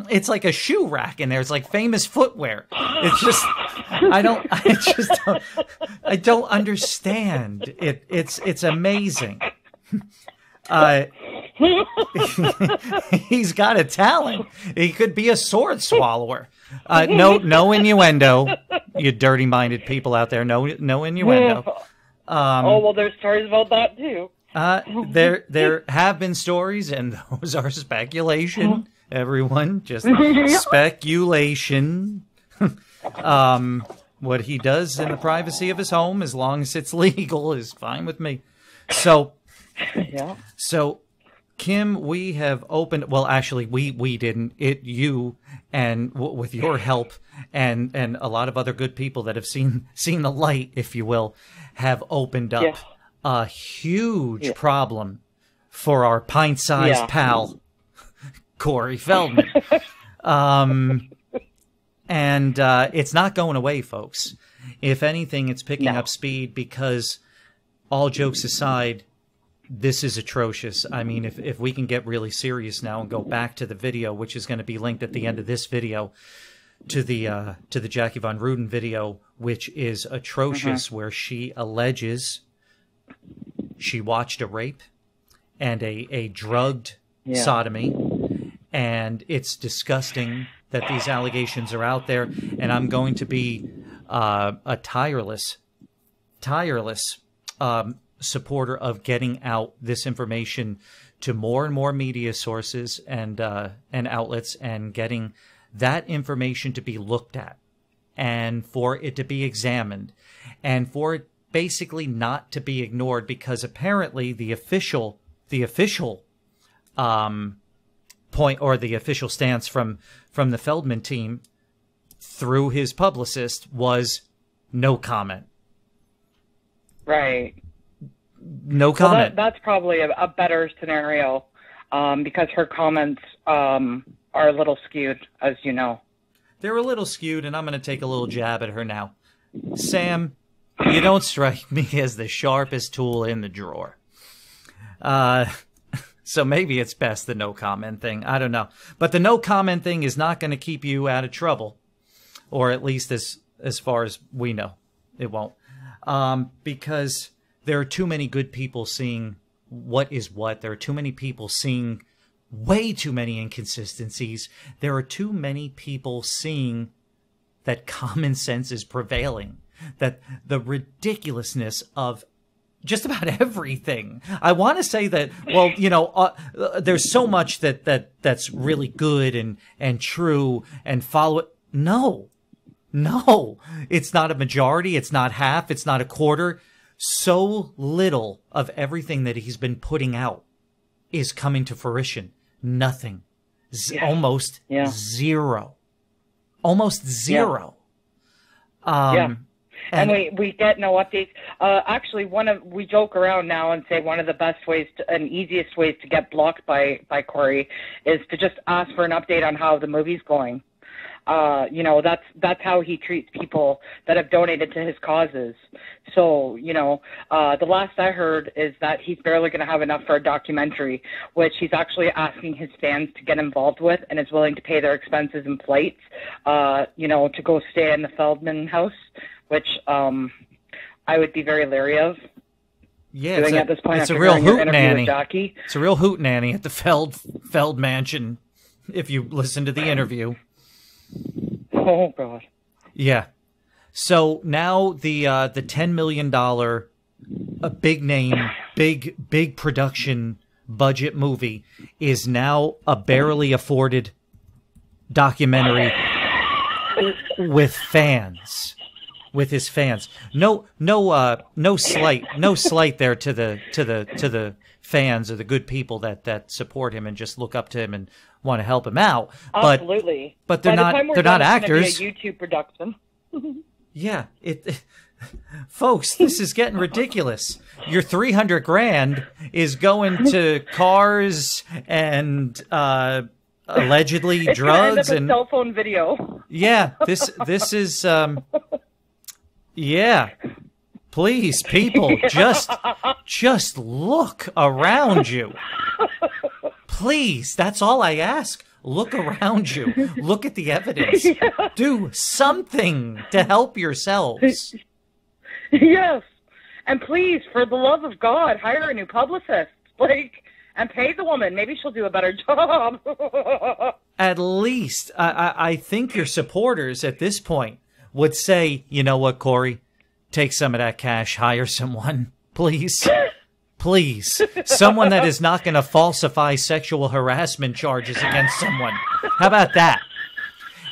it's like a shoe rack in there. It's like famous footwear. It's just, I don't understand. It's amazing. He's got a talent. He could be a sword swallower. No innuendo, you dirty-minded people out there. No innuendo. Well, there's stories about that too. There have been stories, and those are speculation. Everyone, just speculation. What he does in the privacy of his home, as long as it's legal, is fine with me. So, So, Kim, we have opened. Well, actually, we didn't. You and with your help and a lot of other good people that have seen the light, if you will, have opened up a huge problem for our pint-sized pal, Corey Feldman. And it's not going away, folks. If anything, it's picking up speed because, all jokes aside, this is atrocious. I mean, if we can get really serious now and go back to the video, which is going to be linked at the end of this video, to the Jackie Von Ruden video, which is atrocious, where she alleges she watched a rape and a drugged sodomy, and it's disgusting that these allegations are out there. And I'm going to be a tireless supporter of getting out this information to more and more media sources and outlets, and getting that information to be looked at, and for it to be examined, and for it basically not to be ignored, because apparently the official point, or the official stance from the Feldman team through his publicist, was no comment. Right. No comment. Well, that's probably a better scenario, because her comments are a little skewed, as you know. They're a little skewed, and I'm going to take a little jab at her now. Sam, you don't strike me as the sharpest tool in the drawer. So maybe it's best the no comment thing. I don't know. But the no comment thing is not going to keep you out of trouble, or at least as far as we know, it won't. Because there are too many good people seeing what is what. There are too many people seeing way too many inconsistencies. There are too many people seeing that common sense is prevailing, that the ridiculousness of just about everything. I want to say that, well, there's so much that's really good and true and follow it. No, it's not a majority. It's not half. It's not a quarter. So little of everything that he's been putting out is coming to fruition. Nothing. Almost zero. Almost zero. And we get no updates. Actually, we joke around now and say one of the best ways and easiest ways to get blocked by Corey is to just ask for an update on how the movie's going. That's how he treats people that have donated to his causes. So, the last I heard is that he's barely going to have enough for a documentary, which he's actually asking his fans to get involved with, and is willing to pay their expenses and flights, to go stay in the Feldman house, which I would be very leery of. Yeah, at this point, it's a real hootenanny. It's a real hootenanny at the Feld Mansion, if you listen to the interview. Oh, God. Yeah. So now the $10 million, a big name, big production budget movie is now a barely afforded documentary with fans. With his fans. No slight there to the fans or the good people that support him and just look up to him and want to help him out. Absolutely. But they're not actors. It's going to be a YouTube production. Yeah, Folks, this is getting ridiculous. Your 300 grand is going to cars and allegedly it's drugs and and cell phone video. Yeah, this is yeah. Please, people, just look around you. Please, that's all I ask. Look around you. Look at the evidence. Yeah. Do something to help yourselves. Yes. And please, for the love of God, hire a new publicist. And pay the woman. Maybe she'll do a better job. At least, I think your supporters at this point would say, you know what, Corey? Take some of that cash, hire someone. Please. Please. Someone that is not going to falsify sexual harassment charges against someone. How about that?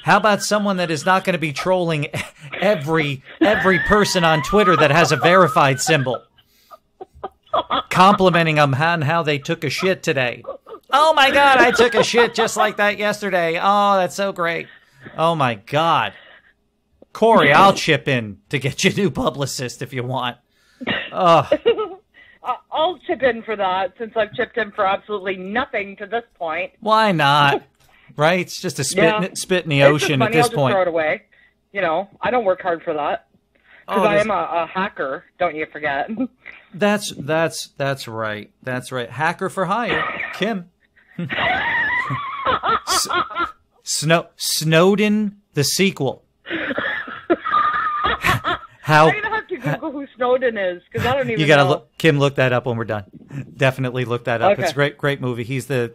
How about someone that is not going to be trolling every person on Twitter that has a verified symbol? Complimenting them on how they took a shit today. Oh my God, I took a shit just like that yesterday. Oh, that's so great. Oh my God. Corey, I'll chip in to get you a new publicist if you want. I'll chip in for that since I've chipped in for absolutely nothing to this point. Why not? Right? It's just a spit in the ocean at this I'll point. Just throw it away. You know, I don't work hard for that. Because I am a hacker, don't you forget. That's right. That's right. Hacker for hire, Kim. Snowden the sequel. How? I'm gonna have to Google who Snowden is because I don't even. You gotta know. look, Kim. Look that up when we're done. Definitely look that up. Okay. It's a great movie. He's the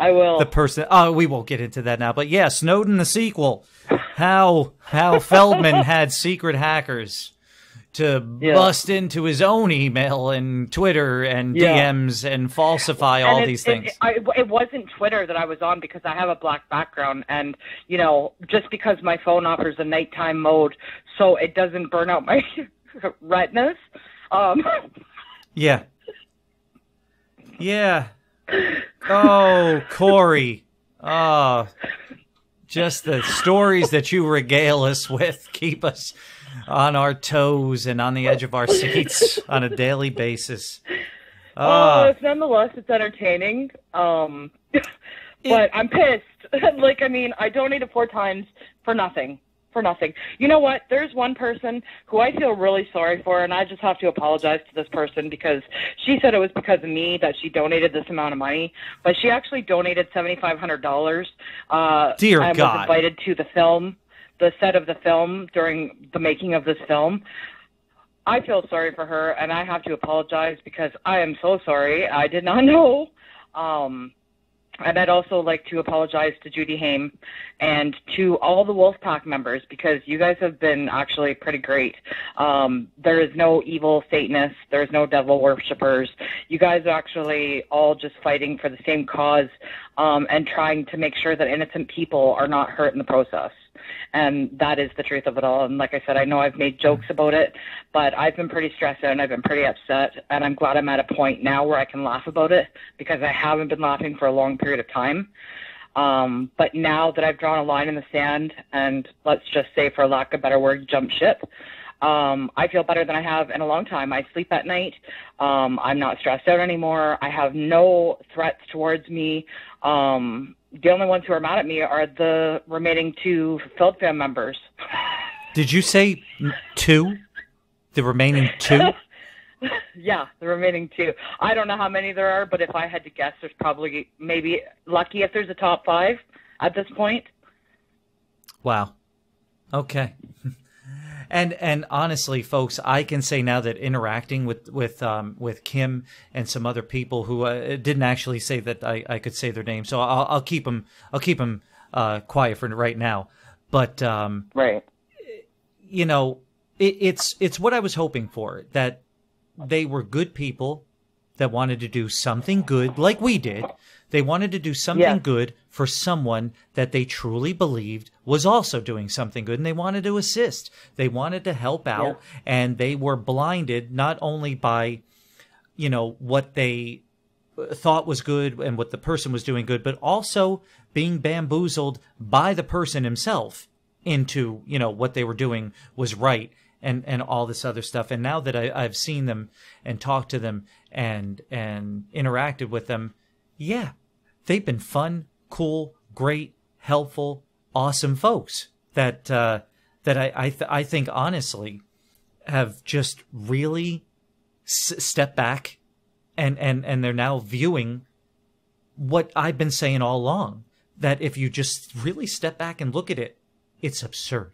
person. Oh, we won't get into that now. But yeah, Snowden the sequel. How Feldman had secret hackers to bust into his own email and Twitter and DMs and falsify all these things. It wasn't Twitter that I was on because I have a black background, and you know, just because my phone offers a nighttime mode, so it doesn't burn out my retinas. Yeah. Oh, Corey. Oh, just the stories that you regale us with keep us on our toes and on the edge of our seats on a daily basis. Nonetheless, it's entertaining. But I'm pissed. I donated 4 times for nothing. You know what? There's one person who I feel really sorry for, and I just have to apologize to this person because she said it was because of me that she donated this amount of money, but she actually donated $7,500. Dear and God. was invited to the set of the film during the making of this film. I feel sorry for her, and I have to apologize because I am so sorry. I did not know. And I'd also like to apologize to Judy Haim and to all the Wolfpack members because you guys have been actually pretty great. There is no evil Satanists. There's no devil worshippers. You guys are actually all just fighting for the same cause and trying to make sure that innocent people are not hurt in the process. And that is the truth of it all. And like I said, I know I've made jokes about it, but I've been pretty stressed out and I've been pretty upset. And I'm glad I'm at a point now where I can laugh about it because I haven't been laughing for a long period of time. But now that I've drawn a line in the sand and let's just say, for lack of a better word, jump ship, I feel better than I have in a long time. I sleep at night. I'm not stressed out anymore. I have no threats towards me. The only ones who are mad at me are the remaining 2 Feld fam members. Did you say 2? The remaining 2? Yeah, the remaining 2. I don't know how many there are, but if I had to guess, there's probably maybe lucky if there's a top 5 at this point. Wow. Okay. And honestly, folks, I can say now that interacting with Kim and some other people who didn't actually say that I could say their name, so I'll keep them quiet for right now. But right, you know, it's what I was hoping for, that they were good people that wanted to do something good, like we did. They wanted to do something good for someone that they truly believed was also doing something good, and they wanted to assist. They wanted to help out, and they were blinded not only by, you know, what they thought was good and what the person was doing good, but also being bamboozled by the person himself into, you know, what they were doing was right and all this other stuff. And now that I've seen them and talked to them and interacted with them, yeah, they've been fun, cool, great, helpful, awesome folks that I think honestly have just really stepped back and they're now viewing what I've been saying all along, that if you just really step back and look at it, it's absurd.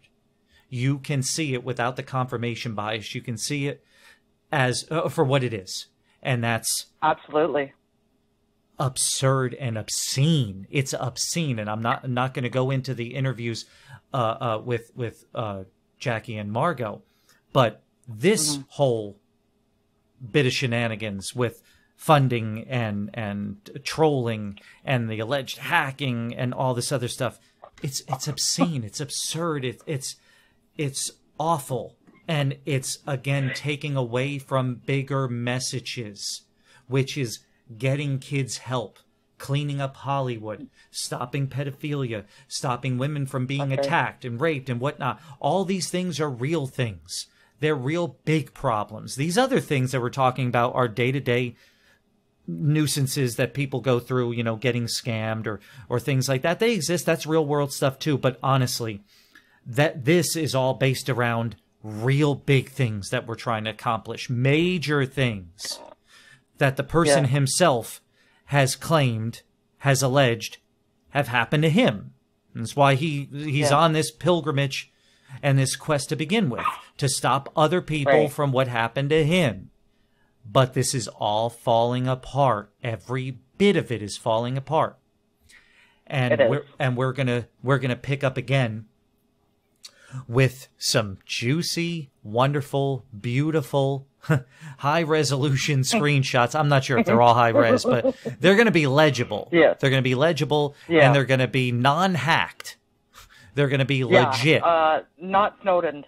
You can see it without the confirmation bias. You can see it as for what it is. And that's absolutely absurd and obscene. It's obscene. And I'm not going to go into the interviews with Jackie and Margot, but this whole bit of shenanigans with funding and trolling and the alleged hacking and all this other stuff, it's obscene. It's absurd. It's awful. And it's, again, taking away from bigger messages, which is getting kids help, cleaning up Hollywood, stopping pedophilia, stopping women from being attacked and raped and whatnot. All these things are real things. They're real big problems. These other things that we're talking about are day-to-day nuisances that people go through, you know, getting scammed or things like that. They exist. That's real world stuff too. But honestly, that this is all based around real big things that we're trying to accomplish, major things that the person himself has claimed, has alleged, have happened to him. And that's why he's on this pilgrimage and this quest to begin with, to stop other people from what happened to him. But this is all falling apart. Every bit of it is falling apart. And we're gonna pick up again with some juicy, wonderful, beautiful, high-resolution screenshots. I'm not sure if they're all high-res, but they're going to be legible. Yeah. They're going to be legible, and they're going to be non-hacked. They're going to be legit. Not Snowden.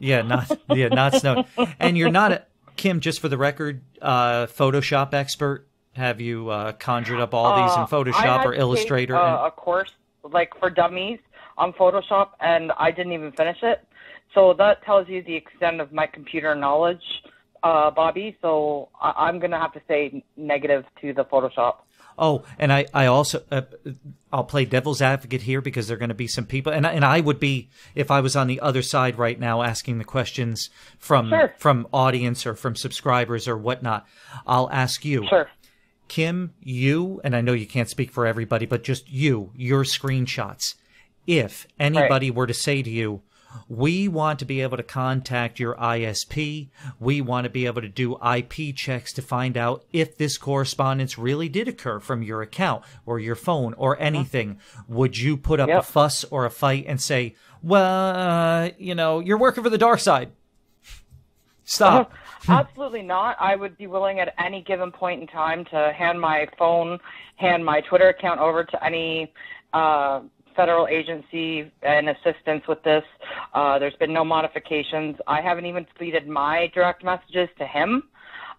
Not Snowden. And you're not, Kim, just for the record, Photoshop expert. Have you conjured up all these in Photoshop or Illustrator? A course, like for dummies, on Photoshop, and I didn't even finish it. So that tells you the extent of my computer knowledge, Bobby. So I'm going to have to say negative to the Photoshop. Oh, and I also, I'll play devil's advocate here because there are going to be some people, and I would be, if I was on the other side right now asking the questions from audience or from subscribers or whatnot, I'll ask you. Sure. Kim, you, and I know you can't speak for everybody, but just your screenshots. If anybody were to say to you, we want to be able to contact your ISP, we want to be able to do IP checks to find out if this correspondence really did occur from your account or your phone or anything, would you put up a fuss or a fight and say, well, you're working for the dark side? Stop. Absolutely not. I would be willing at any given point in time to hand my phone, hand my Twitter account over to any federal agency and assistance with this. There's been no modifications. I haven't even deleted my direct messages to him.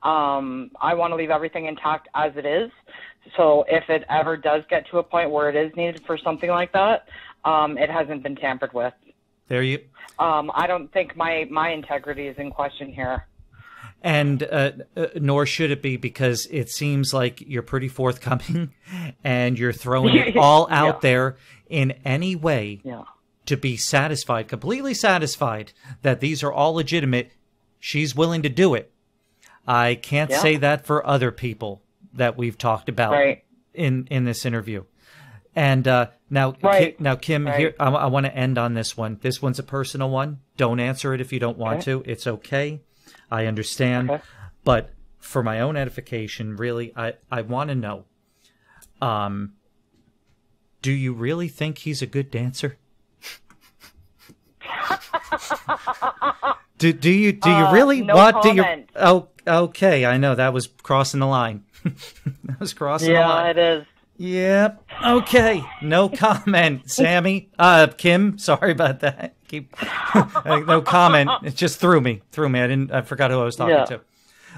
I want to leave everything intact as it is. So if it ever does get to a point where it is needed for something like that, it hasn't been tampered with. I don't think my integrity is in question here. And nor should it be, because it seems like you're pretty forthcoming and you're throwing it all out there in any way to be satisfied, completely satisfied that these are all legitimate. She's willing to do it. I can't say that for other people that we've talked about in this interview. And now, Kim, here I want to end on this one. This one's a personal one. Don't answer it if you don't want to. It's okay. I understand. But for my own edification, really, I want to know, do you really think he's a good dancer? do you really? No What comment. do you? Oh, okay. I know that was crossing the line. That was crossing the line. Yeah, it is. Yep. Okay. No comment, Sammy. Kim, sorry about that. No comment. It just threw me. I forgot who I was talking to.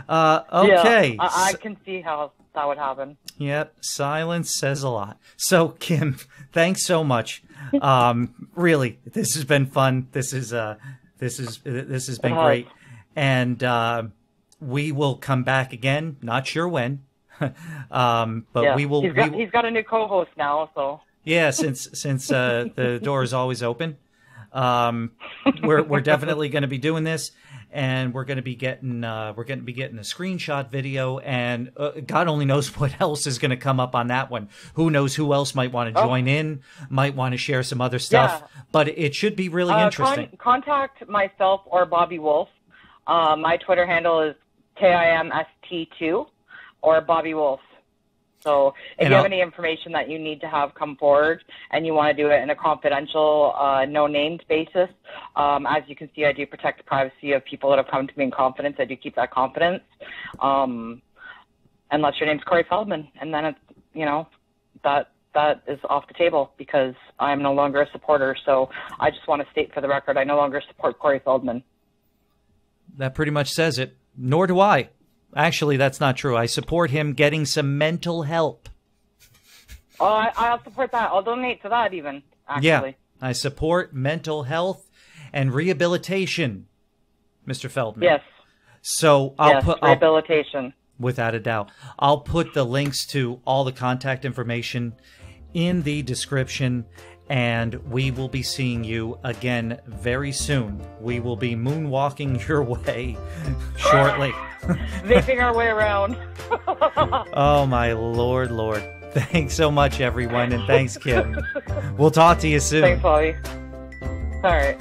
Okay. Yeah, I can see how that would happen. Yep. Silence says a lot. So, Kim, thanks so much. Really, this has been fun. This is This has been great, and we will come back again. Not sure when, but we will. He's got a new co-host now, so yeah. Since the door is always open, we're definitely going to be doing this, and we're going to be getting a screenshot video, and God only knows what else is going to come up on that one. Who knows who else might want to join in, might want to share some other stuff, but it should be really interesting. Contact myself or Bobby Wolfe. My Twitter handle is KIMST2 or Bobby Wolfe. So if you have any information that you need to have come forward and you want to do it in a confidential, no-named basis, as you can see, I do protect the privacy of people that have come to me in confidence. I do keep that confidence, unless your name's Corey Feldman. And then, it's, that is off the table because I'm no longer a supporter. So I just want to state for the record, I no longer support Corey Feldman. That pretty much says it. Nor do I. Actually, that's not true. I support him getting some mental help. Oh, I'll support that. I'll donate to that even, actually. Yeah, I support mental health and rehabilitation, Mr. Feldman. Yes. So rehabilitation. Without a doubt. I'll put the links to all the contact information in the description, and we will be seeing you again very soon. We will be moonwalking your way shortly. Vaping our way around. Oh, my Lord. Thanks so much, everyone, and thanks, Kim. We'll talk to you soon. Thanks, Bobby. All right.